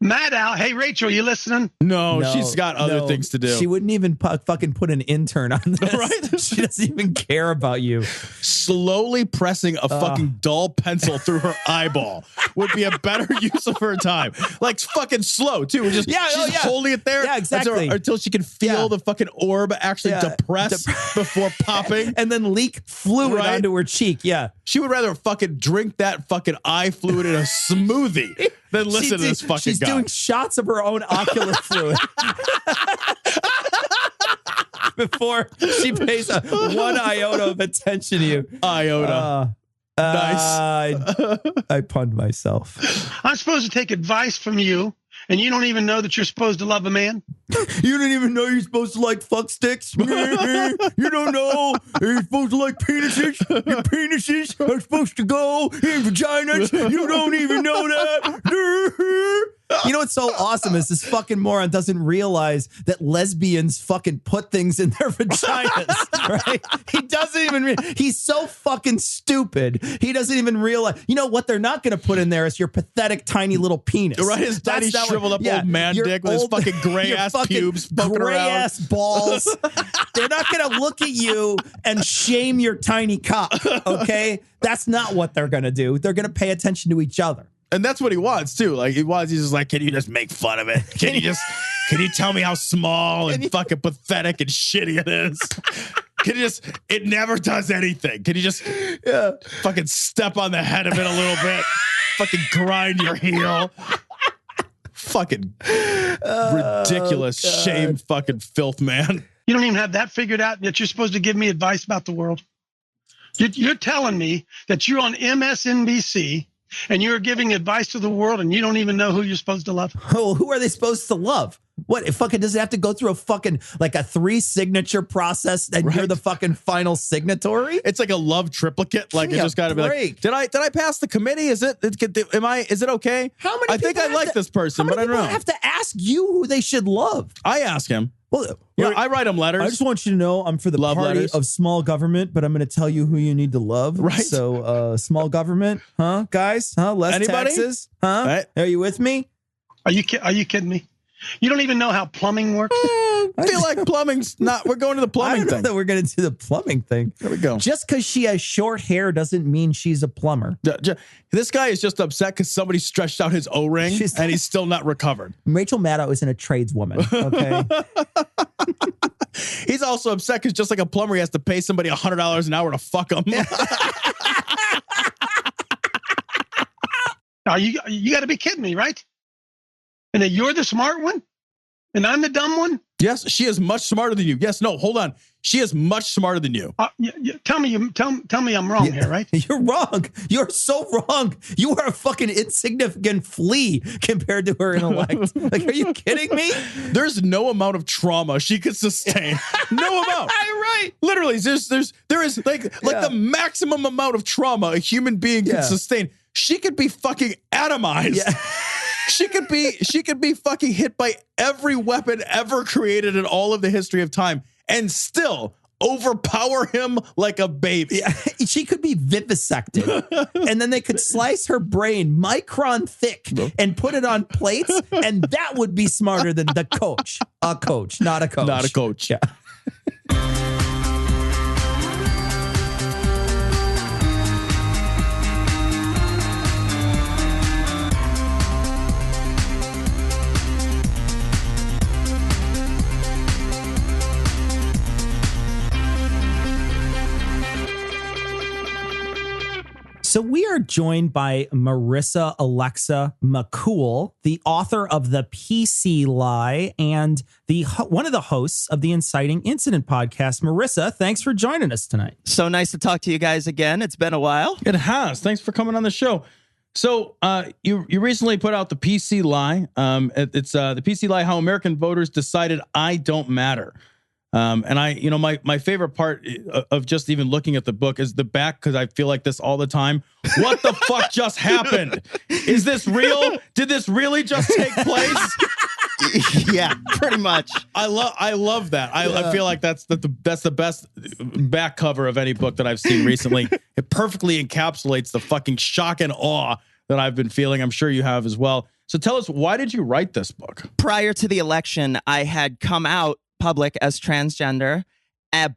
Maddow, hey Rachel, you listening? No, she's got other things to do. She wouldn't even fucking put an intern on this. Right? She doesn't even care about you. Slowly pressing a fucking dull pencil through her eyeball would be a better use of her time. Like fucking slow too. She's holding it there. Yeah, exactly. Until she can feel the fucking orb actually depress before popping. And then leak fluid onto her cheek. Yeah. She would rather fucking drink that fucking eye fluid in a smoothie than listen to this fucking She's guy. doing shots of her own ocular fluid before she pays one iota of attention to you. Iota. Nice. I punned myself. I'm supposed to take advice from you, and you don't even know that you're supposed to love a man? You don't even know you're supposed to like fuck sticks? You don't know you're supposed to like penises? Your penises are supposed to go in vaginas? You don't even know that? You know what's so awesome is this fucking moron doesn't realize that lesbians fucking put things in their vaginas, right? He doesn't even he's so fucking stupid. He doesn't even realize. You know what they're not going to put in there is your pathetic tiny little penis. Right, his tiny shriveled up old man dick with his fucking gray ass pubes poking gray around. Ass balls. They're not going to look at you and shame your tiny cock, okay? That's not what they're going to do. They're going to pay attention to each other. And that's what he wants too. Like he's just like, can you just make fun of it? Can you tell me how small and fucking pathetic and shitty it is? Can you just, it never does anything. Can you just fucking step on the head of it a little bit? Fucking grind your heel. Fucking ridiculous shame fucking filth, man. You don't even have that figured out, yet you're supposed to give me advice about the world. You're telling me that you're on MSNBC and you're giving advice to the world and you don't even know who you're supposed to love. Oh, who are they supposed to love? What, it fucking does it have to go through a fucking like a 3 signature process and you're the fucking final signatory? It's like a love triplicate. Like it just got to be like, did I pass the committee? Is it okay? How many? I think I like this person, but I don't know. I have to ask you who they should love. I ask him. Well, yeah, I write them letters. I just want you to know I'm for the love party letters of small government, but I'm going to tell you who you need to love. Right. So, small government, huh, guys? Huh? Less Anybody? taxes? Huh? Right. Are you with me? Are you kidding me? You don't even know how plumbing works. I feel like plumbing's not. We're going to the plumbing I don't know thing. that we're going to do the plumbing thing. There we go. Just because she has short hair doesn't mean she's a plumber. This guy is just upset because somebody stretched out his O-ring and he's still not recovered. Rachel Maddow isn't a tradeswoman. Okay. He's also upset because just like a plumber, he has to pay somebody $100 an hour to fuck him. Oh, you got to be kidding me, right? And that you're the smart one, and I'm the dumb one. Yes, she is much smarter than you. Yes, no, hold on. She is much smarter than you. Tell me I'm wrong here, right? You're wrong. You're so wrong. You are a fucking insignificant flea compared to her intellect. Like, are you kidding me? There's no amount of trauma she could sustain. No amount. Right. Literally, there is like the maximum amount of trauma a human being can sustain. She could be fucking atomized. Yeah. She could be fucking hit by every weapon ever created in all of the history of time and still overpower him like a baby. Yeah. She could be vivisected and then they could slice her brain micron thick and put it on plates, and that would be smarter than the coach. A coach, not a coach. Not a coach. Yeah. So we are joined by Marissa Alexa McCool, the author of The PC Lie and one of the hosts of the Inciting Incident podcast. Marissa, thanks for joining us tonight. So nice to talk to you guys again. It's been a while. It has. Thanks for coming on the show. So you recently put out The PC Lie. It's The PC Lie, How American Voters Decided I Don't Matter. And my favorite part of just even looking at the book is the back, because I feel like this all the time. What the fuck just happened? Is this real? Did this really just take place? Yeah, pretty much. I love that. I feel like that's the best back cover of any book that I've seen recently. It perfectly encapsulates the fucking shock and awe that I've been feeling. I'm sure you have as well. So tell us, why did you write this book? Prior to the election, I had come out public as transgender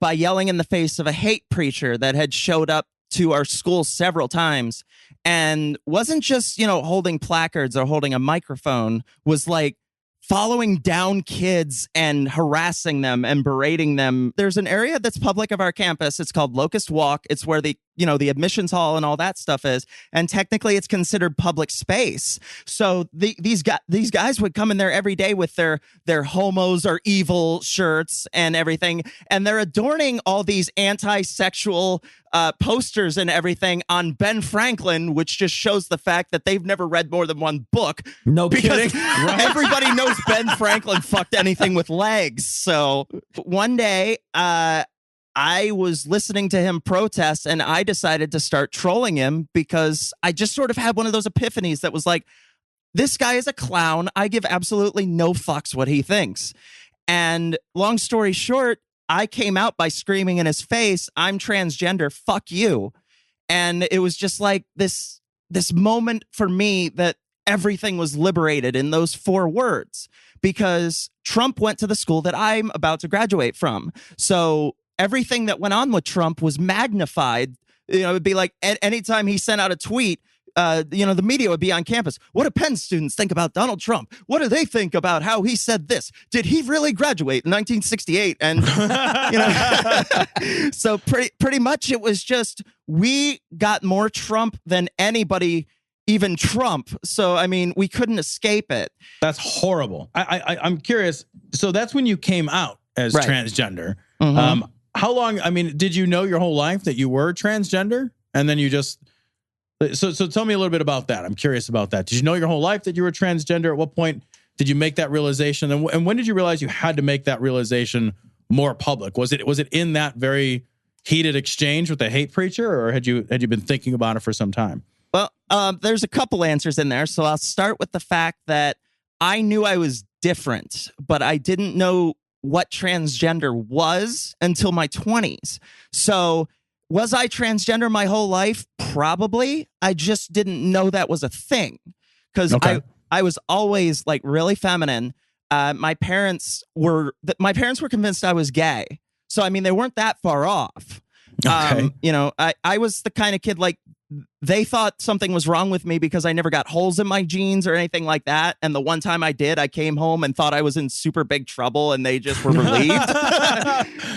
by yelling in the face of a hate preacher that had showed up to our school several times and wasn't just, holding placards or holding a microphone, was like following down kids and harassing them and berating them. There's an area that's public of our campus. It's called Locust Walk. It's where the admissions hall and all that stuff is. And technically it's considered public space. So these guys would come in there every day with their homos or evil shirts and everything. And they're adorning all these anti-sexual posters and everything on Ben Franklin, which just shows the fact that they've never read more than one book. No kidding. Right? Everybody knows Ben Franklin fucked anything with legs. So one day, I was listening to him protest and I decided to start trolling him because I just sort of had one of those epiphanies that was like, this guy is a clown. I give absolutely no fucks what he thinks. And long story short, I came out by screaming in his face, I'm transgender, fuck you. And it was just like this moment for me that everything was liberated in those 4 words, because Trump went to the school that I'm about to graduate from. So everything that went on with Trump was magnified. It'd be like anytime he sent out a tweet, the media would be on campus. What do Penn students think about Donald Trump? What do they think about how he said this? Did he really graduate in 1968? And so pretty much it was just, we got more Trump than anybody, even Trump. So, I mean, we couldn't escape it. That's horrible. I'm curious. So that's when you came out as transgender. Mm-hmm. How long, did you know your whole life that you were transgender? And then you just, so tell me a little bit about that. I'm curious about that. Did you know your whole life that you were transgender? At what point did you make that realization? And when did you realize you had to make that realization more public? Was it in that very heated exchange with the hate preacher, or had you been thinking about it for some time? Well, there's a couple answers in there. So I'll start with the fact that I knew I was different, but I didn't know what transgender was until my 20s. So was I transgender my whole life? Probably. I just didn't know that was a thing, because I was always like really feminine. my parents were convinced I was gay. So, I mean, they weren't that far off. Okay. You know, I was the kind of kid, like, they thought something was wrong with me because I never got holes in my jeans or anything like that. And the one time I did, I came home and thought I was in super big trouble, and they just were relieved.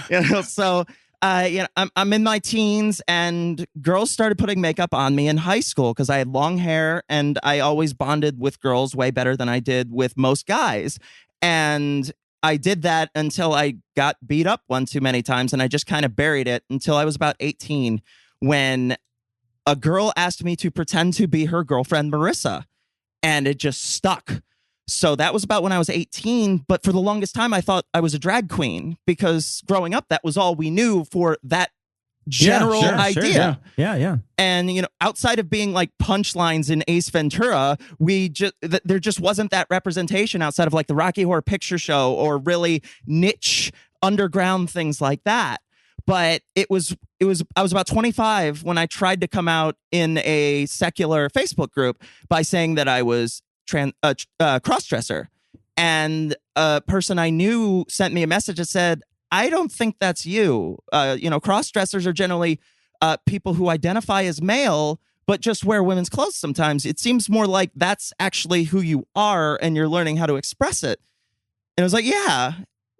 You know, so you know, I'm in my teens, and girls started putting makeup on me in high school because I had long hair, and I always bonded with girls way better than I did with most guys. And I did that until I got beat up one too many times, and I just kind of buried it until I was about 18, when a girl asked me to pretend to be her girlfriend, Marissa, and it just stuck. So that was about when I was 18. But for the longest time, I thought I was a drag queen, because growing up, that was all we knew for that general idea. Yeah. And, you know, outside of being like punchlines in Ace Ventura, there just wasn't that representation outside of like the Rocky Horror Picture Show or really niche underground things like that. But I was about 25 when I tried to come out in a secular Facebook group by saying that I was cross-dresser. And a person I knew sent me a message that said, I don't think that's you. You know, cross-dressers are generally people who identify as male, but just wear women's clothes sometimes. It seems more like that's actually who you are, and you're learning how to express it. And I was like, yeah.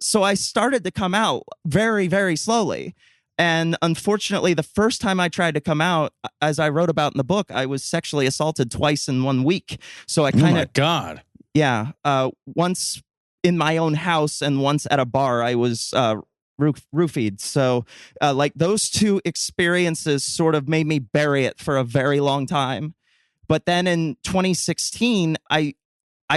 So I started to come out very, very slowly. And unfortunately, the first time I tried to come out, as I wrote about in the book, I was sexually assaulted twice in 1 week. So I kind of... Oh, my God. Yeah. Once in my own house and once at a bar, I was roofied. So like those two experiences sort of made me bury it for a very long time. But then in 2016, I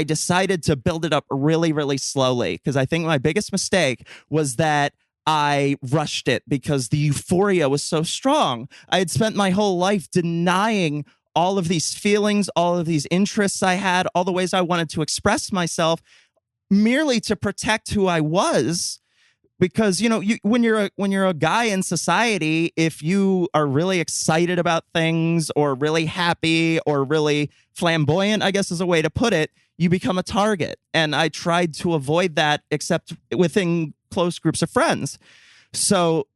decided to build it up really, really slowly, because I think my biggest mistake was that I rushed it because the euphoria was so strong. I had spent my whole life denying all of these feelings, all of these interests I had, all the ways I wanted to express myself, merely to protect who I was. Because, you know, when you're a guy in society, if you are really excited about things or really happy or really flamboyant, I guess is a way to put it, you become a target. And I tried to avoid that, except within close groups of friends. So,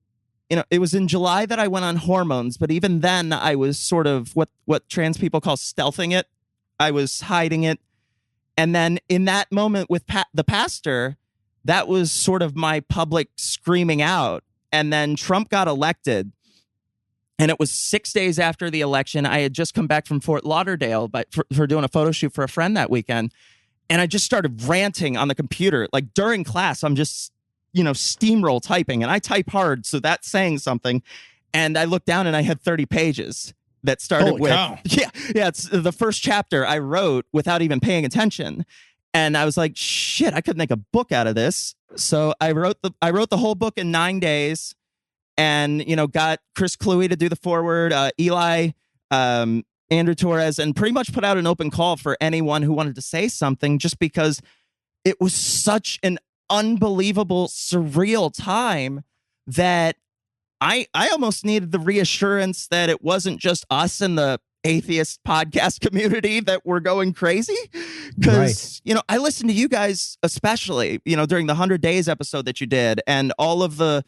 you know, it was in July that I went on hormones, but even then I was sort of what trans people call stealthing it. I was hiding it. And then in that moment with the pastor, that was sort of my public screaming out. And then Trump got elected. And it was 6 days after the election. I had just come back from Fort Lauderdale for doing a photo shoot for a friend that weekend. And I just started ranting on the computer. Like during class, I'm just, you know, steamroll typing. And I type hard, so that's saying something. And I looked down and I had 30 pages that started Holy with... cow. Yeah, it's the first chapter I wrote without even paying attention. And I was like, shit, I could make a book out of this. So I wrote the whole book in 9 days. And, you know, got Chris Cluey to do the foreword, Eli, Andrew Torres, and pretty much put out an open call for anyone who wanted to say something, just because it was such an unbelievable, surreal time that I almost needed the reassurance that it wasn't just us in the atheist podcast community that were going crazy. Because, you know, I listened to you guys, especially, you know, during the 100 Days episode that you did, and all of the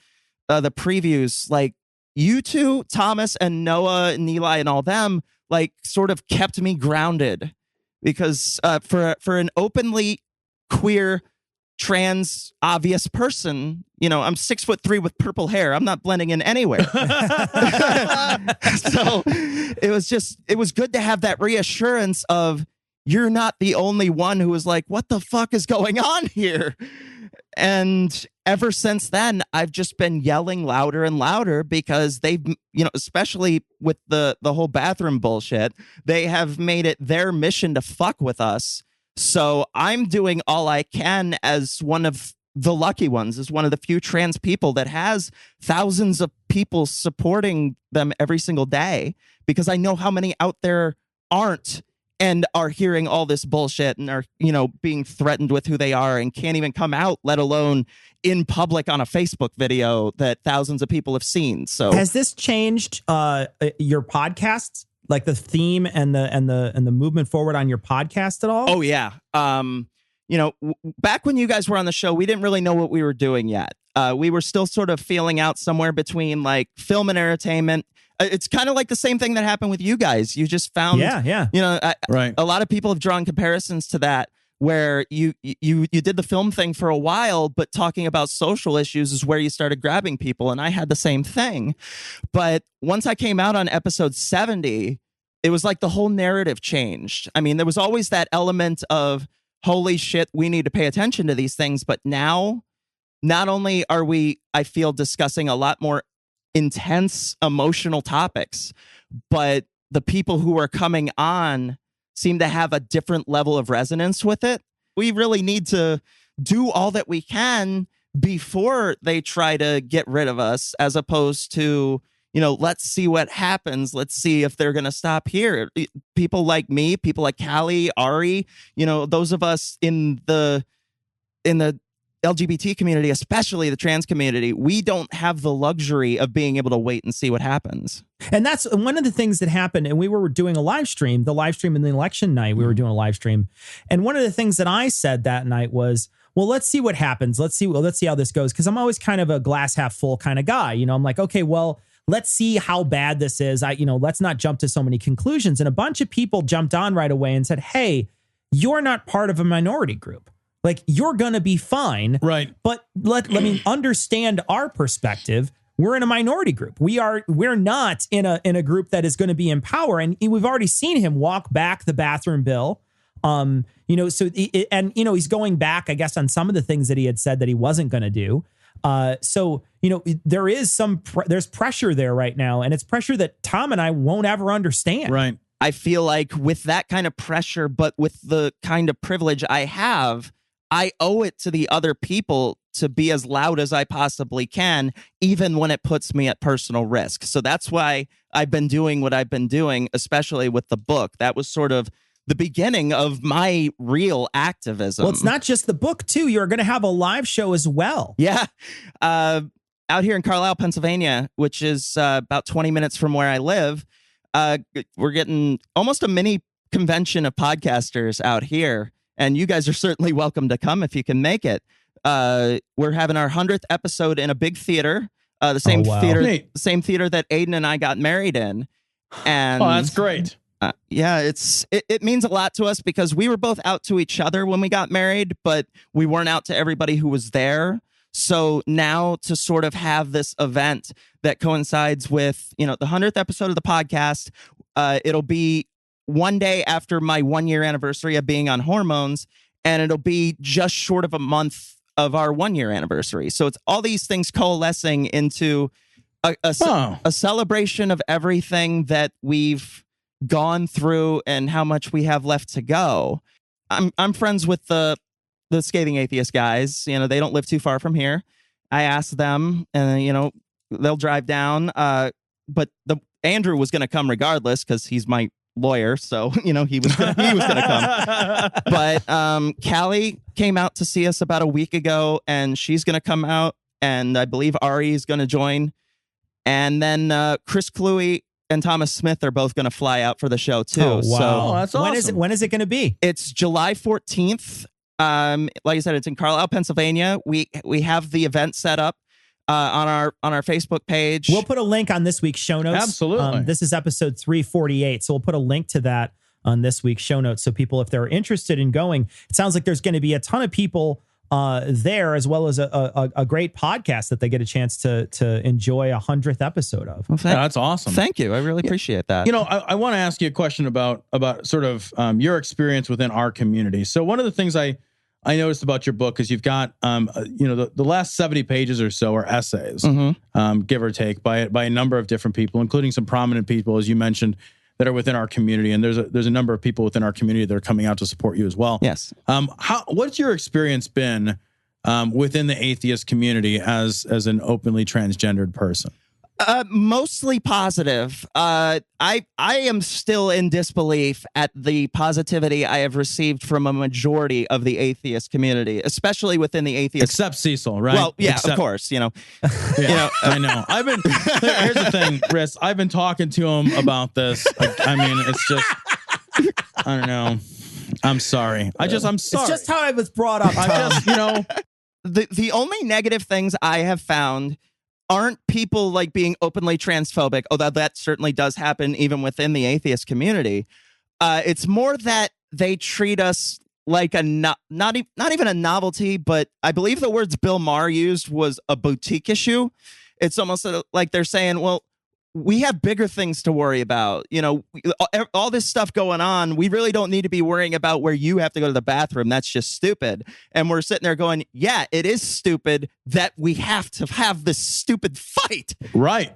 previews, like you two, Thomas and Noah and Eli and all them, like sort of kept me grounded, because for an openly queer, trans, obvious person, you know, I'm 6'3" with purple hair. I'm not blending in anywhere. So it was good to have that reassurance of, you're not the only one who was like, what the fuck is going on here? And ever since then, I've just been yelling louder and louder, because they've, you know, especially with the whole bathroom bullshit, they have made it their mission to fuck with us. So I'm doing all I can as one of the lucky ones, as one of the few trans people that has thousands of people supporting them every single day, because I know how many out there aren't and are hearing all this bullshit and are, you know, being threatened with who they are and can't even come out, let alone in public on a Facebook video that thousands of people have seen. So has this changed your podcasts, like the theme and the movement forward on your podcast at all? Oh yeah. back when you guys were on the show, we didn't really know what we were doing yet. We were still sort of feeling out somewhere between like film and entertainment. It's kind of like the same thing that happened with you guys. You just found, right. A lot of people have drawn comparisons to that, where you did the film thing for a while, but talking about social issues is where you started grabbing people. And I had the same thing. But once I came out on episode 70, it was like the whole narrative changed. I mean, there was always that element of, holy shit, we need to pay attention to these things. But now, not only are we, I feel, discussing a lot more intense emotional topics, but the people who are coming on seem to have a different level of resonance with it. We really need to do all that we can before they try to get rid of us, as opposed to, let's see what happens. Let's see if they're going to stop here. People like me, people like Callie, Ari, those of us in the LGBT community, especially the trans community, we don't have the luxury of being able to wait and see what happens. And that's one of the things that happened. And we were doing a live stream, in the election night, we were doing a live stream. And one of the things that I said that night was, well, let's see what happens. Let's see how this goes. Cause I'm always kind of a glass half full kind of guy. I'm like, okay, well, let's see how bad this is. Let's not jump to so many conclusions. And a bunch of people jumped on right away and said, hey, you're not part of a minority group. Like, you're going to be fine. Right. But let me understand our perspective. We're in a minority group. We're not in a group that is going to be in power. And we've already seen him walk back the bathroom bill. He's going back, I guess, on some of the things that he had said that he wasn't going to do. There is there's pressure there right now. And it's pressure that Tom and I won't ever understand. Right. I feel like with that kind of pressure, but with the kind of privilege I have, I owe it to the other people to be as loud as I possibly can, even when it puts me at personal risk. So that's why I've been doing what I've been doing, especially with the book. That was sort of the beginning of my real activism. Well, it's not just the book, too. You're going to have a live show as well. Yeah. Out here in Carlisle, Pennsylvania, which is about 20 minutes from where I live, we're getting almost a mini convention of podcasters out here. And you guys are certainly welcome to come if you can make it. We're having our 100th episode in a big theater, the same theater that Aiden and I got married in. And that's great. It means a lot to us because we were both out to each other when we got married, but we weren't out to everybody who was there. So now to sort of have this event that coincides with, the 100th episode of the podcast, it'll be one day after my 1-year anniversary of being on hormones, and it'll be just short of a month of our 1-year anniversary. So it's all these things coalescing into a celebration of everything that we've gone through and how much we have left to go. I'm friends with the Scathing Atheist guys. They don't live too far from here. I asked them, and they'll drive down. But Andrew was going to come regardless because he's my lawyer, so he was gonna come. But Callie came out to see us about a week ago, and she's gonna come out, and I believe Ari is gonna join, and then Chris Cluey and Thomas Smith are both gonna fly out for the show too. Oh, wow. So that's awesome. When is it gonna be? It's July 14th. Like I said, it's in Carlisle, Pennsylvania. We have the event set up on our Facebook page. We'll put a link on this week's show notes. Absolutely. This is episode 348. So we'll put a link to that on this week's show notes. So people, if they're interested in going, it sounds like there's going to be a ton of people there, as well as a great podcast that they get a chance to enjoy a 100th episode of. Well, that's awesome. Thank you. I really appreciate that. I want to ask you a question about sort of your experience within our community. So one of the things I noticed about your book is you've got, the last 70 pages or so are essays, give or take, by a number of different people, including some prominent people, as you mentioned, that are within our community. And there's a number of people within our community that are coming out to support you as well. Yes. What's your experience been within the atheist community as an openly transgendered person? Mostly positive. I am still in disbelief at the positivity I have received from a majority of the atheist community, especially within the atheist. Except Cecil, right? Well, yeah, of course. I know. Here's the thing, Riss. I've been talking to him about this. It's just, I don't know. I'm sorry. I'm sorry. It's just how I was brought up, Tom. The only negative things I have found aren't people like being openly transphobic, although that certainly does happen even within the atheist community. It's more that they treat us like not even a novelty, but I believe the words Bill Maher used was a boutique issue. It's almost like they're saying, well, we have bigger things to worry about. All this stuff going on, we really don't need to be worrying about where you have to go to the bathroom. That's just stupid. And we're sitting there going, yeah, it is stupid that we have to have this stupid fight. Right.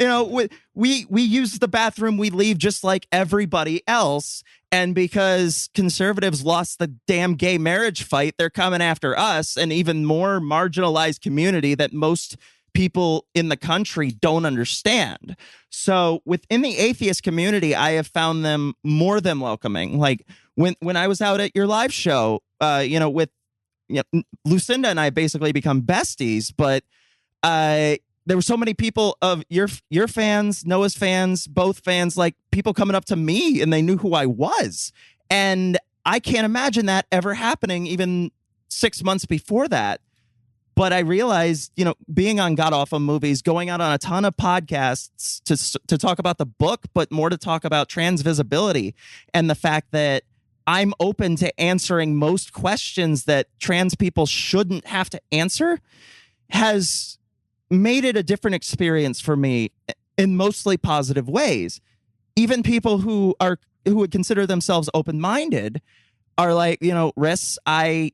We use the bathroom, we leave just like everybody else. And because conservatives lost the damn gay marriage fight, they're coming after us, an even more marginalized community that most people in the country don't understand. So within the atheist community, I have found them more than welcoming. Like when I was out at your live show, with Lucinda and I basically become besties, but there were so many people of your fans, Noah's fans, both fans, like people coming up to me and they knew who I was. And I can't imagine that ever happening even 6 months before that. But I realized, being on God Awful Movies, going out on a ton of podcasts to talk about the book, but more to talk about trans visibility and the fact that I'm open to answering most questions that trans people shouldn't have to answer has made it a different experience for me in mostly positive ways. Even people who would consider themselves open-minded are like, Riss, I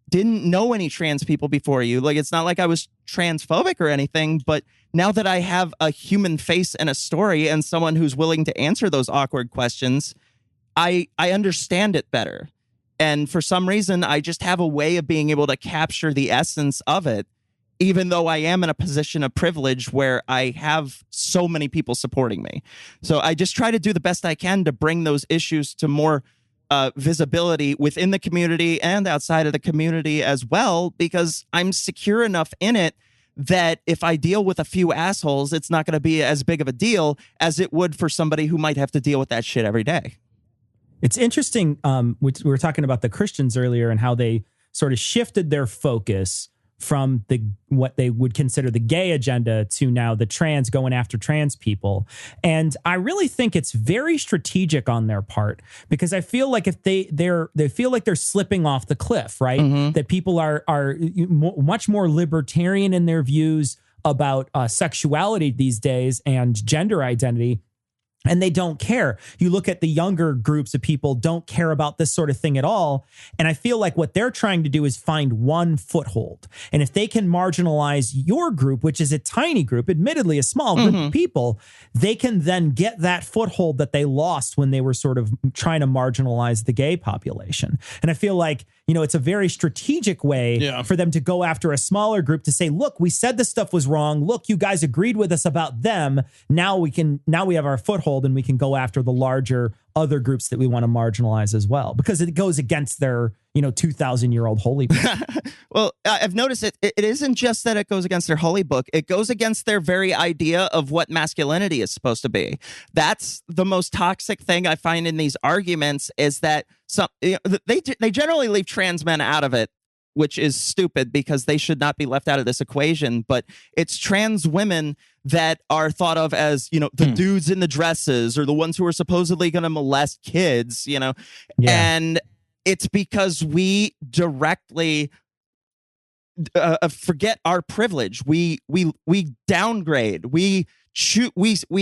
didn't know any trans people before you. Like, it's not like I was transphobic or anything, but now that I have a human face and a story and someone who's willing to answer those awkward questions, I understand it better. And for some reason, I just have a way of being able to capture the essence of it, even though I am in a position of privilege where I have so many people supporting me. So I just try to do the best I can to bring those issues to more visibility within the community and outside of the community as well, because I'm secure enough in it that if I deal with a few assholes, it's not going to be as big of a deal as it would for somebody who might have to deal with that shit every day. It's interesting. We were talking about the Christians earlier and how they sort of shifted their focus from what they would consider the gay agenda to now the trans, going after trans people. And I really think it's very strategic on their part, because I feel like if they feel like they're slipping off the cliff, right? Mm-hmm. That people are much more libertarian in their views about sexuality these days and gender identity. And they don't care. You look at the younger groups of people don't care about this sort of thing at all. And I feel like what they're trying to do is find one foothold. And if they can marginalize your group, which is a tiny group, admittedly a small group of people, they can then get that foothold that they lost when they were sort of trying to marginalize the gay population. And I feel like, it's a very strategic way for them to go after a smaller group to say, look, we said this stuff was wrong. Look, you guys agreed with us about them. Now we have our foothold and we can go after the larger other groups that we want to marginalize as well, because it goes against their, 2,000-year-old holy book. Well, I've noticed it isn't just that it goes against their holy book. It goes against their very idea of what masculinity is supposed to be. That's the most toxic thing I find in these arguments, is that they generally leave trans men out of it, which is stupid because they should not be left out of this equation. But it's trans women that are thought of as, the dudes in the dresses or the ones who are supposedly going to molest kids, and it's because we directly forget our privilege. We downgrade. We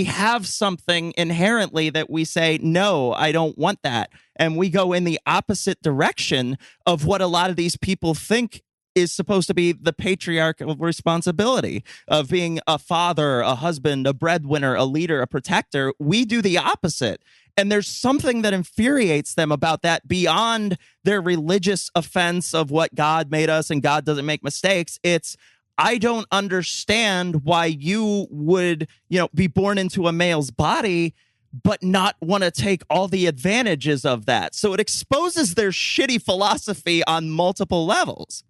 have something inherently that we say, no, I don't want that. And we go in the opposite direction of what a lot of these people think is supposed to be the patriarchal responsibility of being a father, a husband, a breadwinner, a leader, a protector. We do the opposite. And there's something that infuriates them about that beyond their religious offense of what God made us and God doesn't make mistakes. It's, I don't understand why you would, be born into a male's body, but not want to take all the advantages of that. So it exposes their shitty philosophy on multiple levels.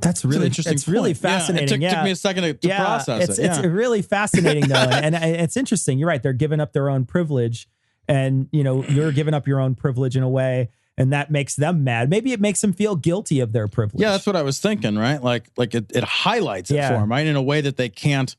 That's really interesting. It's really fascinating. It took me a second to process it. It's really fascinating, though. And it's interesting. You're right. They're giving up their own privilege. And, you're giving up your own privilege in a way. and that makes them mad. Maybe it makes them feel guilty of their privilege. Yeah, that's what I was thinking, right? Like it highlights it for them, right? In a way that they can't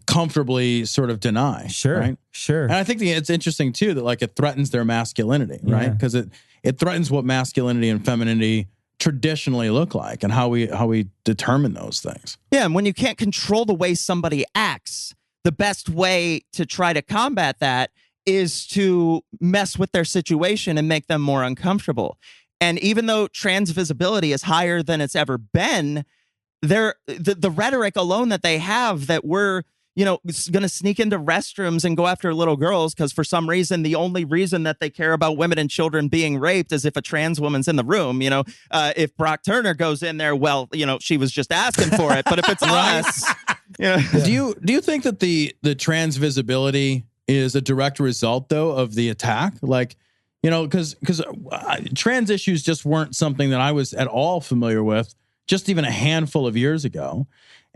comfortably sort of deny. Sure, right? Sure. And I think it's interesting too that like it threatens their masculinity, right? Because it threatens what masculinity and femininity traditionally look like and how we determine those things. Yeah, and when you can't control the way somebody acts, the best way to try to combat that is to mess with their situation and make them more uncomfortable. And even though trans visibility is higher than it's ever been, the rhetoric alone that they have that we're going to sneak into restrooms and go after little girls because for some reason, the only reason that they care about women and children being raped is if a trans woman's in the room. If Brock Turner goes in there, well, she was just asking for it. But if it's us, Do you think that the trans visibility is a direct result though of the attack? Like, because trans issues just weren't something that I was at all familiar with just even a handful of years ago.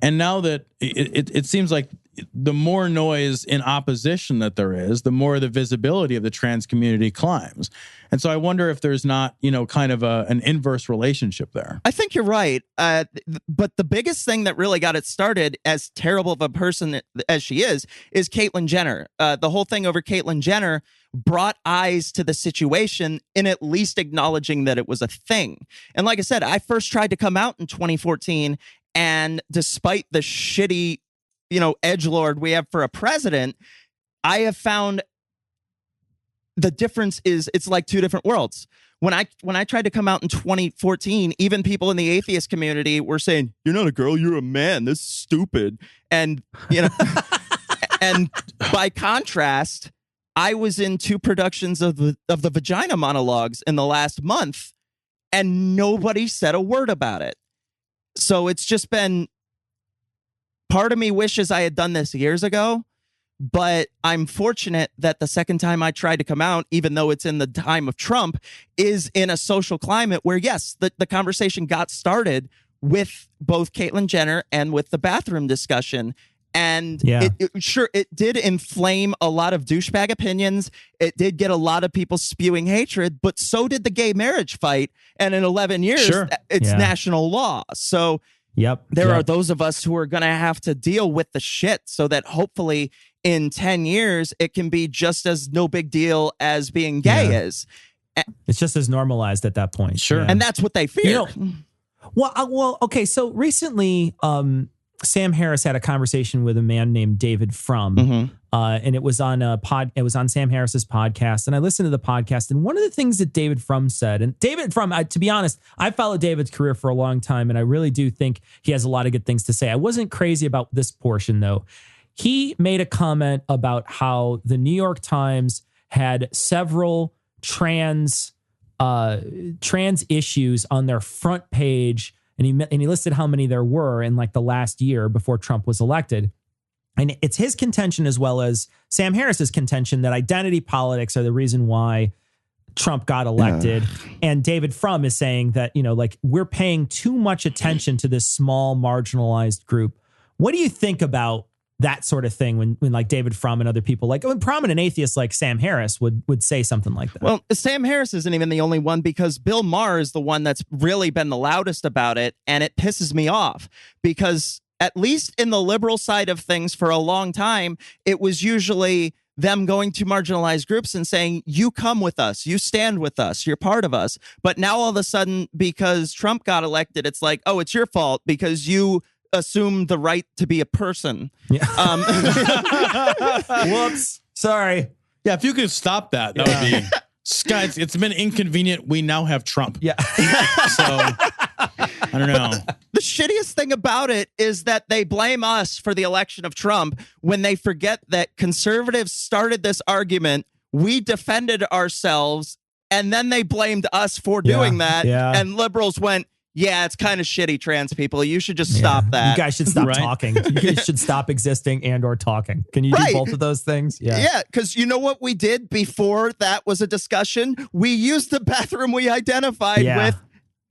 And now that it seems like the more noise in opposition that there is, the more the visibility of the trans community climbs. And so I wonder if there's not, kind of an inverse relationship there. I think you're right. But the biggest thing that really got it started, as terrible of a person as she is Caitlyn Jenner. The whole thing over Caitlyn Jenner brought eyes to the situation in at least acknowledging that it was a thing. And like I said, I first tried to come out in 2014. And despite the shitty, edgelord we have for a president, I have found the difference is it's like two different worlds. When I tried to come out in 2014, even people in the atheist community were saying, "You're not a girl, you're a man. This is stupid." And and by contrast, I was in 2 productions of the Vagina Monologues in the last month, and nobody said a word about it. So it's just been, part of me wishes I had done this years ago, but I'm fortunate that the second time I tried to come out, even though it's in the time of Trump, is in a social climate where, yes, the conversation got started with both Caitlyn Jenner and with the bathroom discussion. And it did inflame a lot of douchebag opinions. It did get a lot of people spewing hatred, but so did the gay marriage fight. And in 11 years, it's national law. So there are those of us who are going to have to deal with the shit so that hopefully in 10 years, it can be just as no big deal as being gay is. It's just as normalized at that point. Sure. And that's what they fear. Okay. So recently, Sam Harris had a conversation with a man named David Frum, and it was on it was on Sam Harris's podcast. And I listened to the podcast, and one of the things that David Frum said, and David Frum, to be honest, I followed David's career for a long time, and I really do think he has a lot of good things to say. I wasn't crazy about this portion though. He made a comment about how the New York Times had several trans issues on their front page. And he listed how many there were in like the last year before Trump was elected. And it's his contention as well as Sam Harris's contention that identity politics are the reason why Trump got elected. And David Frum is saying that, we're paying too much attention to this small marginalized group. What do you think about that sort of thing when like David Frum and other people, like prominent atheists like Sam Harris would say something like that? Well, Sam Harris isn't even the only one, because Bill Maher is the one that's really been the loudest about it. And it pisses me off because at least in the liberal side of things for a long time, it was usually them going to marginalized groups and saying, you come with us, you stand with us, you're part of us. But now all of a sudden, because Trump got elected, it's like, oh, it's your fault because you assume the right to be a person. Whoops. Sorry. Yeah, if you could stop that, that would be... Guys, it's been inconvenient. We now have Trump. Yeah. So, I don't know. The shittiest thing about it is that they blame us for the election of Trump when they forget that conservatives started this argument. We defended ourselves, and then they blamed us for doing that. Yeah. And liberals went, yeah, it's kind of shitty, trans people. You should just stop that. You guys should stop talking. You guys should stop existing and or talking. Can you do both of those things? Yeah, because you know what we did before that was a discussion? We used the bathroom we identified with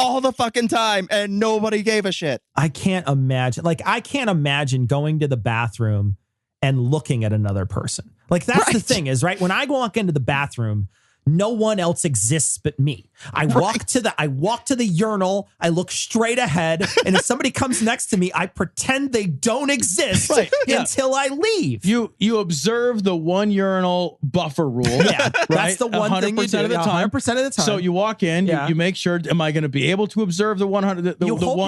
all the fucking time, and nobody gave a shit. I can't imagine. I can't imagine going to the bathroom and looking at another person. Like, that's the thing is, right? When I walk into the bathroom, no one else exists but me. I walk to the urinal, I look straight ahead, and if somebody comes next to me, I pretend they don't exist until I leave. You observe the one urinal buffer rule. Yeah, right? that's the one thing you do. Of the time. 100% of the time. So you walk in, you make sure, am I going to be able to observe the one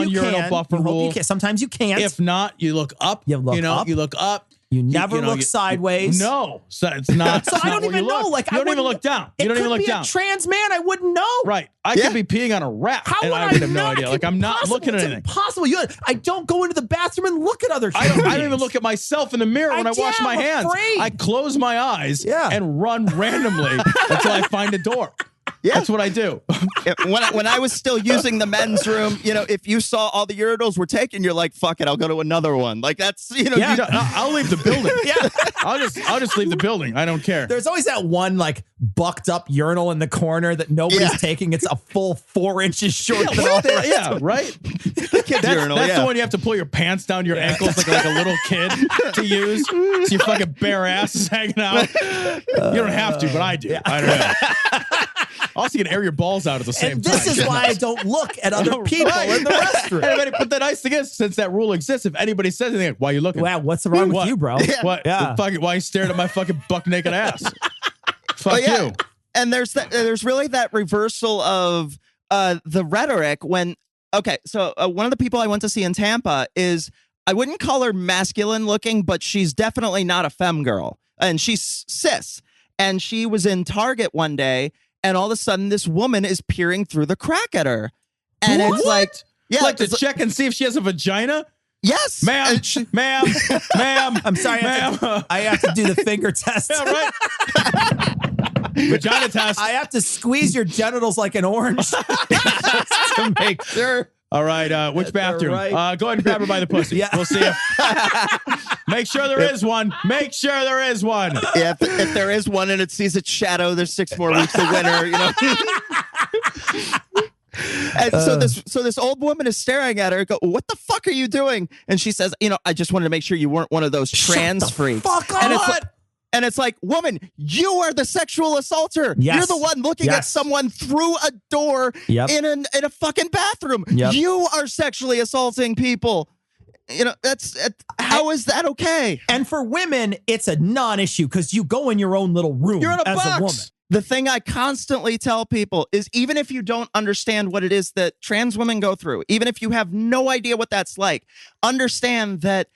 urinal buffer rule? Sometimes you can't. If not, you look up. You look up. You never look sideways. No, so it's not. So I don't even know. Like, you don't even look down. You don't even look down. A trans man, I wouldn't know. Right. I could be peeing on a rat. How and would I would have no idea. Like, I'm not looking at anything. It's impossible. I don't go into the bathroom and look at other. I don't even look at myself in the mirror when I wash my hands. I close my eyes and run randomly until I find a door. Yeah, that's what I do. when I was still using the men's room, if you saw all the urinals were taken, you're like, fuck it, I'll go to another one. Like, that's, I'll leave the building. I'll just leave the building. I don't care. There's always that one like bucked up urinal in the corner that nobody's taking. It's a full 4 inches short. Right. The kid's urinal. That's the one you have to pull your pants down to your ankles like a little kid to use. So your fucking bare ass is hanging out. You don't have to, but I do. I don't know. Also, you can air your balls out at the same time. This is why I don't look at other people in the restroom. But the nice thing is, since that rule exists, if anybody says anything, why are you looking? Wow, what's wrong with you, bro? What? Why are you staring at my fucking buck naked ass? Fuck you. And there's really that reversal of the rhetoric when. Okay, so one of the people I went to see in Tampa is, I wouldn't call her masculine looking, but she's definitely not a femme girl, and she's cis. And she was in Target one day. And all of a sudden, this woman is peering through the crack at her. And it's like, to check and see if she has a vagina? Yes. Ma'am, ma'am. I'm sorry. I have to do the finger test. Yeah, right. Vagina test. I have to squeeze your genitals like an orange to make sure. All right, which bathroom? Right. Go ahead and grab her by the pussy. Yeah. We'll see if. Make sure there is one. Make sure there is one. Yeah, if there is one and it sees its shadow, there's 6 more weeks to winter. And so this old woman is staring at her. Go, what the fuck are you doing? And she says, I just wanted to make sure you weren't one of those trans freaks. Fuck up. And it's like, woman, you are the sexual assaulter. Yes. You're the one looking at someone through a door in a fucking bathroom. Yep. You are sexually assaulting people. How is that okay? And for women, it's a non-issue because you go in your own little room. You're in a as box. a woman. The thing I constantly tell people is, even if you don't understand what it is that trans women go through, even if you have no idea what that's like, understand that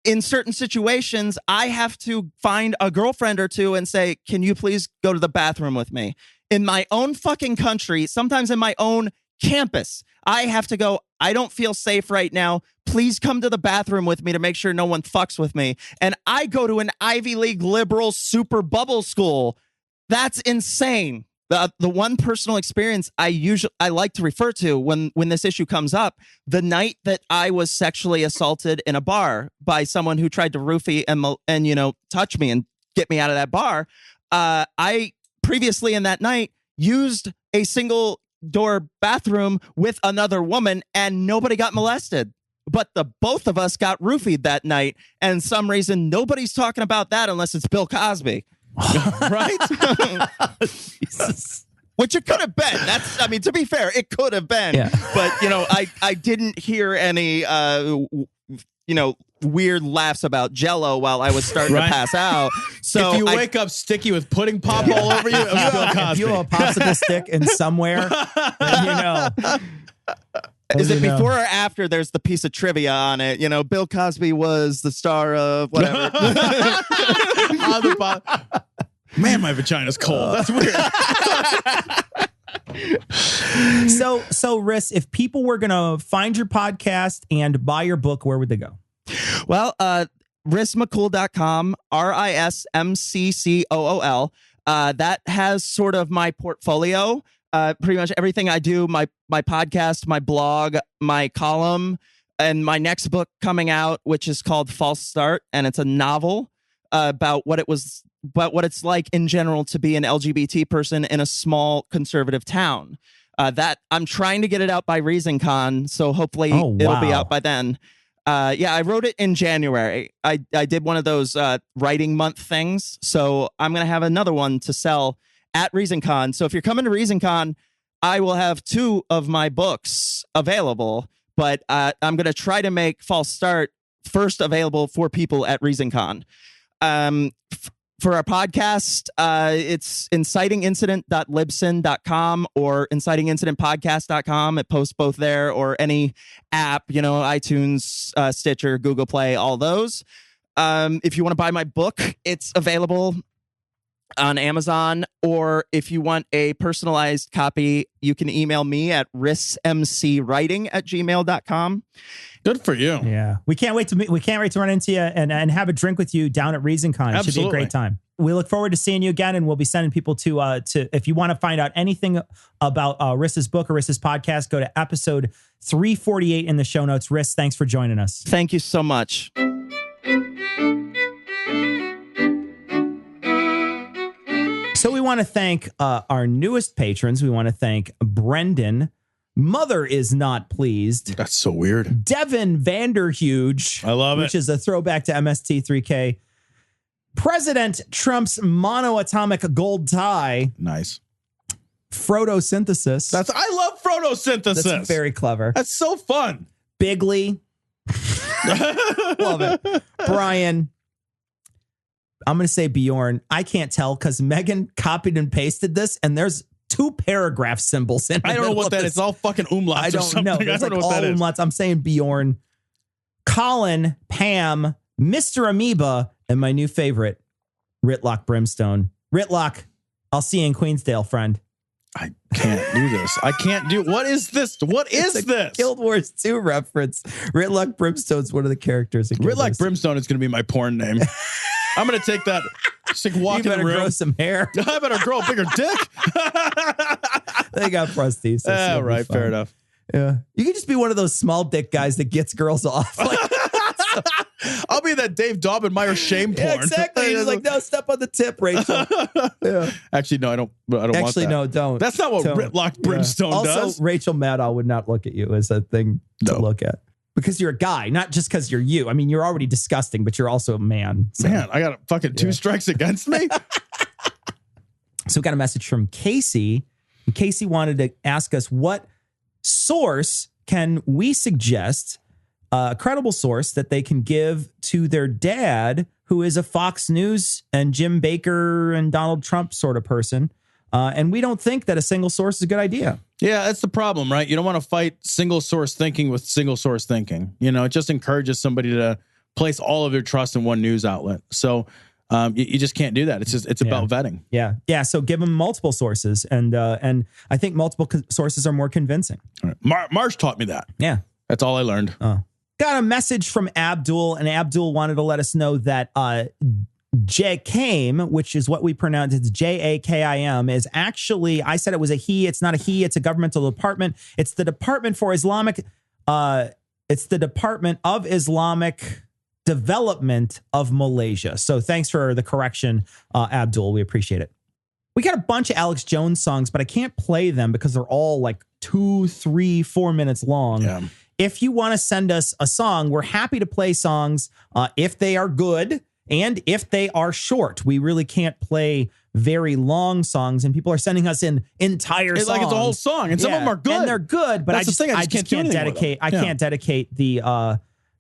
in certain situations, I have to find a girlfriend or two and say, can you please go to the bathroom with me? In my own fucking country, sometimes in my own campus, I have to go, I don't feel safe right now. Please come to the bathroom with me to make sure no one fucks with me. And I go to an Ivy League liberal super bubble school. That's insane. The one personal experience I like to refer to when this issue comes up, the night that I was sexually assaulted in a bar by someone who tried to roofie and touch me and get me out of that bar. I previously in that night used a single door bathroom with another woman and nobody got molested. But the both of us got roofied that night, and some reason nobody's talking about that unless it's Bill Cosby. Right? Jesus. Which it could have been. To be fair, it could have been. Yeah. But, I didn't hear any, weird laughs about Jell-O while I was starting to pass out. So if you wake up sticky with pudding pop all over you, it was Bill Cosby. If you have a popsicle stick in somewhere, then Is it before or after there's the piece of trivia on it? Bill Cosby was the star of whatever. Man, my vagina's cold. That's weird. So Riss, if people were going to find your podcast and buy your book, where would they go? Well, RissMcCool.com, RISMCCOOL. That has sort of my portfolio. Pretty much everything I do, my podcast, my blog, my column, and my next book coming out, which is called False Start, and it's a novel about what it's like in general to be an LGBT person in a small conservative town. That I'm trying to get it out by ReasonCon, so hopefully it'll be out by then. I wrote it in January. I did one of those writing month things, so I'm gonna have another one to sell at ReasonCon. So if you're coming to ReasonCon, I will have 2 of my books available, but I'm going to try to make False Start first available for people at ReasonCon. For our podcast, it's incitingincident.libsyn.com or incitingincidentpodcast.com. It posts both there, or any app, iTunes, Stitcher, Google Play, all those. If you want to buy my book, it's available on Amazon, or if you want a personalized copy, you can email me at rismcwriting@gmail.com. Good for you. Yeah. We can't wait to run into you and have a drink with you down at ReasonCon. It should be a great time. We look forward to seeing you again, and we'll be sending people to if you want to find out anything about Rissa's book or Rissa's podcast, go to episode 348 in the show notes. Riss, thanks for joining us. Thank you so much. So we want to thank our newest patrons. We want to thank Brendan. Mother is not pleased. That's so weird. Devin Vanderhuge. I love it. Which is a throwback to MST3K. President Trump's monoatomic gold tie. Nice. Photosynthesis. I love photosynthesis. That's very clever. That's so fun. Bigley. Love it. Brian. I'm going to say Bjorn. I can't tell because Megan copied and pasted this, and there's 2 paragraph symbols in it. I don't know what that is. It's all fucking umlauts. I don't know. I don't know what that is. Umlauts. I'm saying Bjorn, Colin, Pam, Mr. Amoeba, and my new favorite, Ritlock Brimstone. Ritlock, I'll see you in Queensdale, friend. I can't do this. I can't do. What is this? What is this? Guild Wars 2 reference. Ritlock Brimstone's one of the characters. Ritlock Brimstone is going to be my porn name. I'm going to take that. Just like walk You in the better room. grow some hair. I better grow a bigger dick. They got prosthesis. Yeah, right. Fair enough. Yeah. You could just be one of those small dick guys that gets girls off. Like, I'll be that Dave Daubenmire shame porn. yeah, exactly. He's like, no, step on the tip, Rachel. Yeah. Actually, no, I don't want that. Actually, no, don't. That's not what Ritlock Brimstone does. Also, Rachel Maddow would not look at you as a thing to look at. Because you're a guy, not just because you're you. I mean, you're already disgusting, but you're also a man. So. Man, I got fucking 2 strikes against me. So we got a message from Casey. And Casey wanted to ask us, what source can we suggest, a credible source that they can give to their dad, who is a Fox News and Jim Baker and Donald Trump sort of person. And we don't think that a single source is a good idea. Yeah, that's the problem, right? You don't want to fight single source thinking with single source thinking. It just encourages somebody to place all of their trust in one news outlet. So you just can't do that. It's about vetting. Yeah. Yeah. So give them multiple sources. And I think multiple sources are more convincing. All right. Marsh taught me that. Yeah. That's all I learned. Got a message from Abdul, and Abdul wanted to let us know that JAKIM, which is what we pronounce, it's JAKIM, is actually, I said it was a he. It's not a he. It's a governmental department. It's the Department for Islamic. It's the Department of Islamic Development of Malaysia. So thanks for the correction, Abdul. We appreciate it. We got a bunch of Alex Jones songs, but I can't play them because they're all like 2, 3, 4 minutes long. Yeah. If you want to send us a song, we're happy to play songs if they are good. And if they are short. We really can't play very long songs, and people are sending us in entire songs. Like it's a whole song, and some of them are good. And they're good, but I just can't dedicate. I can't dedicate the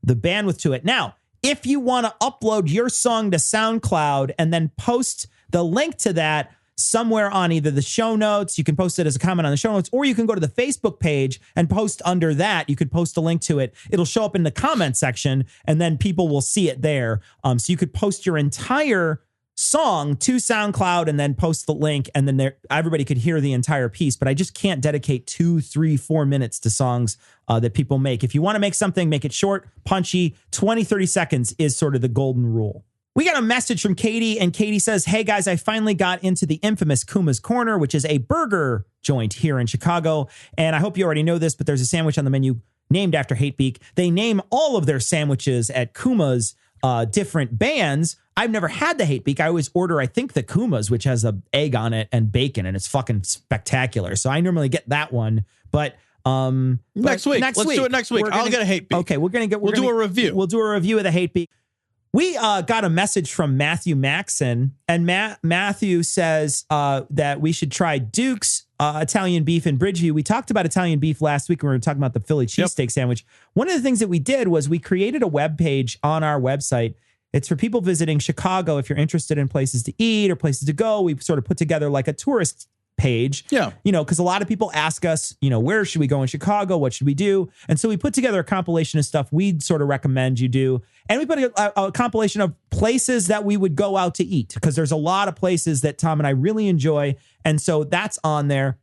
bandwidth to it. Now, if you want to upload your song to SoundCloud and then post the link to that somewhere on either the show notes, you can post it as a comment on the show notes, or you can go to the Facebook page and post under that. You could post a link to it. It'll show up in the comment section, and then people will see it there. So you could post your entire song to SoundCloud and then post the link, and then everybody could hear the entire piece. But I just can't dedicate 2, 3, 4 minutes to songs that people make. If you want to make something, make it short, punchy. 20, 30 seconds is sort of the golden rule. We got a message from Katie, and Katie says, hey guys, I finally got into the infamous Kuma's Corner, which is a burger joint here in Chicago. And I hope you already know this, but there's a sandwich on the menu named after Hatebeak. They name all of their sandwiches at Kuma's different bands. I've never had the Hatebeak. I always order, I think, the Kuma's, which has an egg on it and bacon, and it's fucking spectacular. So I normally get that one, but next week. Let's do it next week. I'll get a Hatebeak. Okay, we'll do a review. We'll do a review of the Hatebeak. We got a message from Matthew Maxon, and Matthew says that we should try Duke's Italian beef in Bridgeview. We talked about Italian beef last week when we were talking about the Philly cheesesteak sandwich. One of the things that we did was we created a web page on our website. It's for people visiting Chicago. If you're interested in places to eat or places to go, we sort of put together like a tourist page. Yeah. You know, because a lot of people ask us, you know, where should we go in Chicago? What should we do? And so we put together a compilation of stuff we'd sort of recommend you do. And we put a compilation of places that we would go out to eat, because there's a lot of places that Tom and I really enjoy. And so that's on there.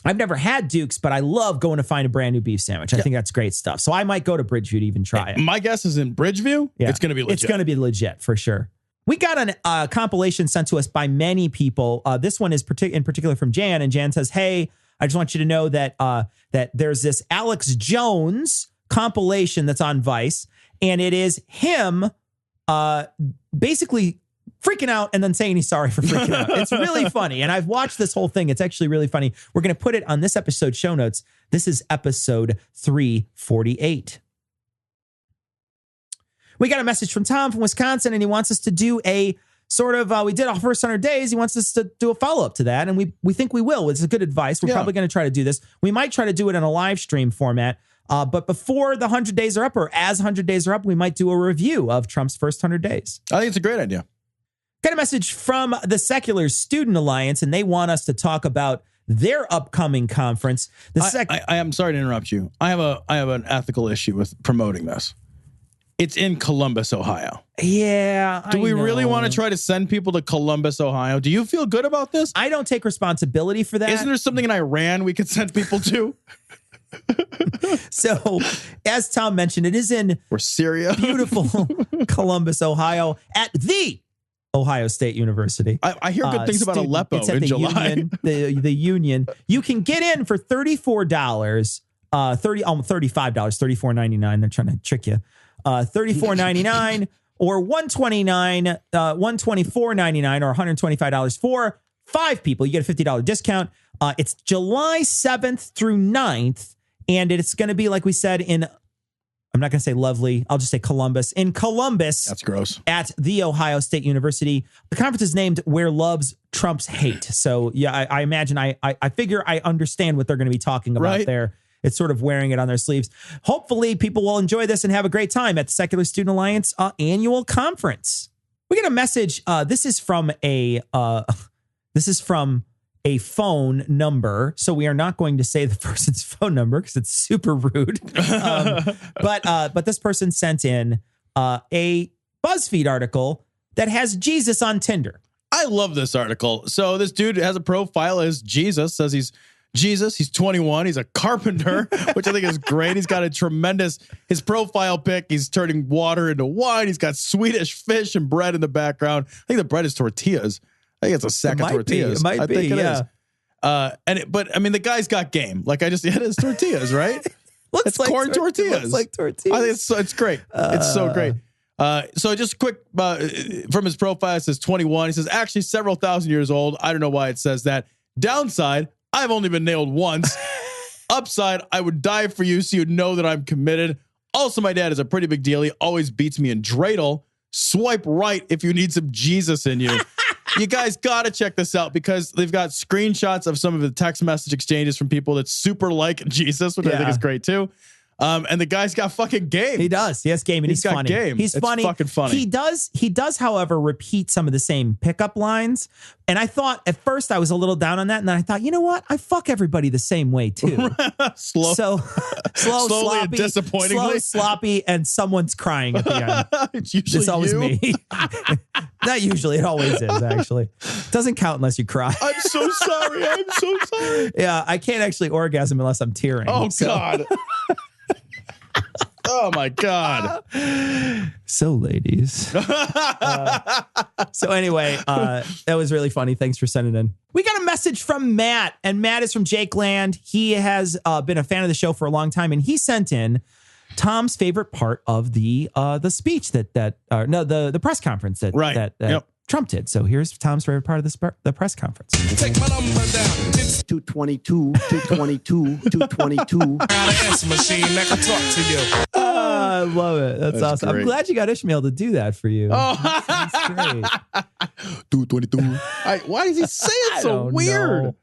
I've never had Duke's, but I love going to find a brand new beef sandwich. I think that's great stuff. So I might go to Bridgeview to even try it. My guess is in Bridgeview, it's going to be legit. It's going to be legit for sure. We got a compilation sent to us by many people. This one is in particular from Jan, and Jan says, "Hey, I just want you to know that that there's this Alex Jones compilation that's on Vice, and it is him basically freaking out and then saying he's sorry for freaking out. It's really funny, and I've watched this whole thing. It's actually really funny. We're going to put it on this episode show notes. This is episode 348." We got a message from Tom from Wisconsin, and he wants us to do a sort of, we did our first 100 days. He wants us to do a follow-up to that, and we think we will. It's a good advice. We're probably going to try to do this. We might try to do it in a live stream format, but before the 100 days are up, or as 100 days are up, we might do a review of Trump's first 100 days. I think it's a great idea. Got a message from the Secular Student Alliance, and they want us to talk about their upcoming conference. I am sorry to interrupt you. I have an ethical issue with promoting this. It's in Columbus, Ohio. Yeah. Do we really want to try to send people to Columbus, Ohio? Do you feel good about this? I don't take responsibility for that. Isn't there something in Iran we could send people to? So, as Tom mentioned, it is in Syria, beautiful Columbus, Ohio, at the Ohio State University. I hear good things about Aleppo it's at in the July. Union, the Union. You can get in for $34, almost $35, $34.99. They're trying to trick you. $34.99 or $129, $124.99 or $125 for 5 people. You get a $50 discount. It's July 7th through 9th, and it's going to be, like we said, I'm not going to say lovely, I'll just say Columbus. In Columbus. That's gross. At the Ohio State University. The conference is named Where Loves Trumps Hate. So yeah, I imagine, I figure I understand what they're going to be talking about there. It's sort of wearing it on their sleeves. Hopefully people will enjoy this and have a great time at the Secular Student Alliance Annual Conference. We get a message. This is from a phone number. So we are not going to say the person's phone number because it's super rude. But this person sent in a BuzzFeed article that has Jesus on Tinder. I love this article. So this dude has a profile as Jesus, says he's Jesus. He's 21. He's a carpenter, which I think is great. He's got his profile pic. He's turning water into wine. He's got Swedish fish and bread in the background. I think the bread is tortillas. I think it's a sack of tortillas. It might be, it is. But I mean, the guy's got game. Like it is tortillas, right? It's like corn tortillas. Looks like tortillas. I think it's great. It's so great. So just quick from his profile, it says 21. He says, actually several thousand years old. I don't know why it says that. Downside, I've only been nailed once. Upside, I would die for you so you'd know that I'm committed. Also, my dad is a pretty big deal. He always beats me in dreidel. Swipe right if you need some Jesus in you. You guys got to check this out because they've got screenshots of some of the text message exchanges from people that super like Jesus, which I think is great too. And the guy's got fucking game. He does. He has game, and he's got funny. Game. He's funny. Fucking funny. He does, however, repeat some of the same pickup lines. And I thought at first I was a little down on that, and then I thought, you know what? I fuck everybody the same way too. Slowly sloppy, and disappointingly, sloppy, and someone's crying at the end. It's always you. me. Not usually. It always is. Actually, doesn't count unless you cry. I'm so sorry. I'm so sorry. Yeah, I can't actually orgasm unless I'm tearing. Oh God. Oh my God. So ladies. So anyway, that was really funny. Thanks for sending in. We got a message from Matt, and Matt is from Jake Land. He has been a fan of the show for a long time, and he sent in Tom's favorite part of the speech the press conference that Trump did. So here's Tom's favorite part of the press conference. Take my number down. It's 222, 222, 222. I got an answer machine that can talk to you. I love it. That's awesome. great. I'm glad you got Ishmael to do that for you. Oh, that's great. 222. Why does he say it so weird?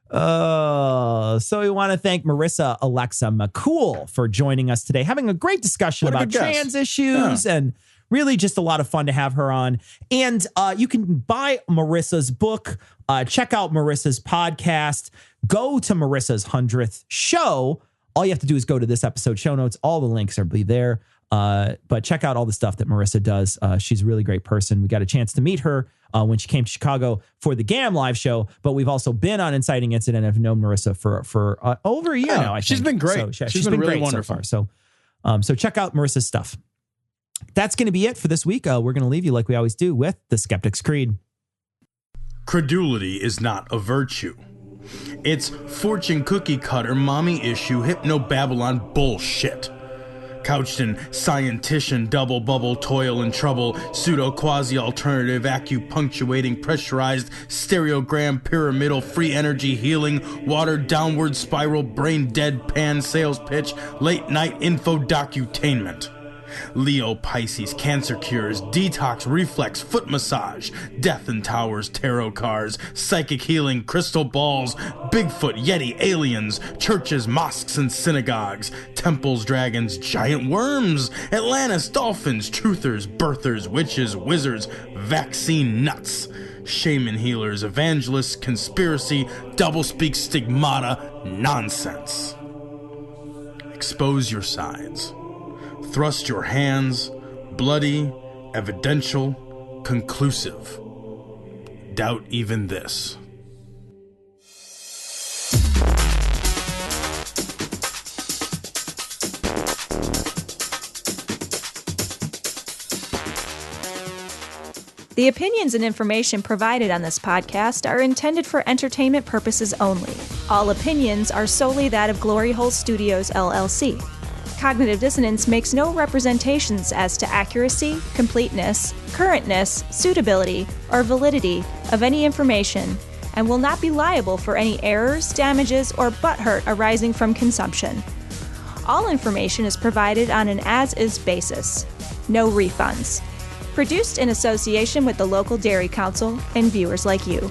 So we want to thank Marissa Alexa McCool for joining us today, having a great discussion about trans issues and really just a lot of fun to have her on. And you can buy Marissa's book, check out Marissa's podcast, go to Marissa's 100th show. All you have to do is go to this episode show notes. All the links are be there. But check out all the stuff that Marissa does. She's a really great person. We got a chance to meet her when she came to Chicago for the GAM live show, but we've also been on Inciting Incident and have known Marissa for over a year now. I think. She's been great. So she's been really great wonderful. So far. So check out Marissa's stuff. That's going to be it for this week. We're going to leave you like we always do with the Skeptic's Creed. Credulity is not a virtue. It's fortune cookie cutter, mommy issue, hypno Babylon bullshit. Couched in scientician, double bubble, toil and trouble, pseudo quasi alternative, acupunctuating, pressurized, stereogram, pyramidal, free energy healing, watered downward spiral, brain deadpan sales pitch, late night info docutainment. Leo, Pisces, cancer cures, detox, reflex, foot massage, death in towers, tarot cards, psychic healing, crystal balls, Bigfoot, Yeti, aliens, churches, mosques and synagogues, temples, dragons, giant worms, Atlantis, dolphins, truthers, birthers, witches, wizards, vaccine nuts, shaman healers, evangelists, conspiracy, doublespeak, stigmata, nonsense. Expose your sides. Thrust your hands, bloody, evidential, conclusive. Doubt even this. The opinions and information provided on this podcast are intended for entertainment purposes only. All opinions are solely that of Glory Hole Studios, LLC. Cognitive Dissonance makes no representations as to accuracy, completeness, currentness, suitability, or validity of any information and will not be liable for any errors, damages, or butthurt arising from consumption. All information is provided on an as-is basis. No refunds. Produced in association with the local Dairy Council and viewers like you.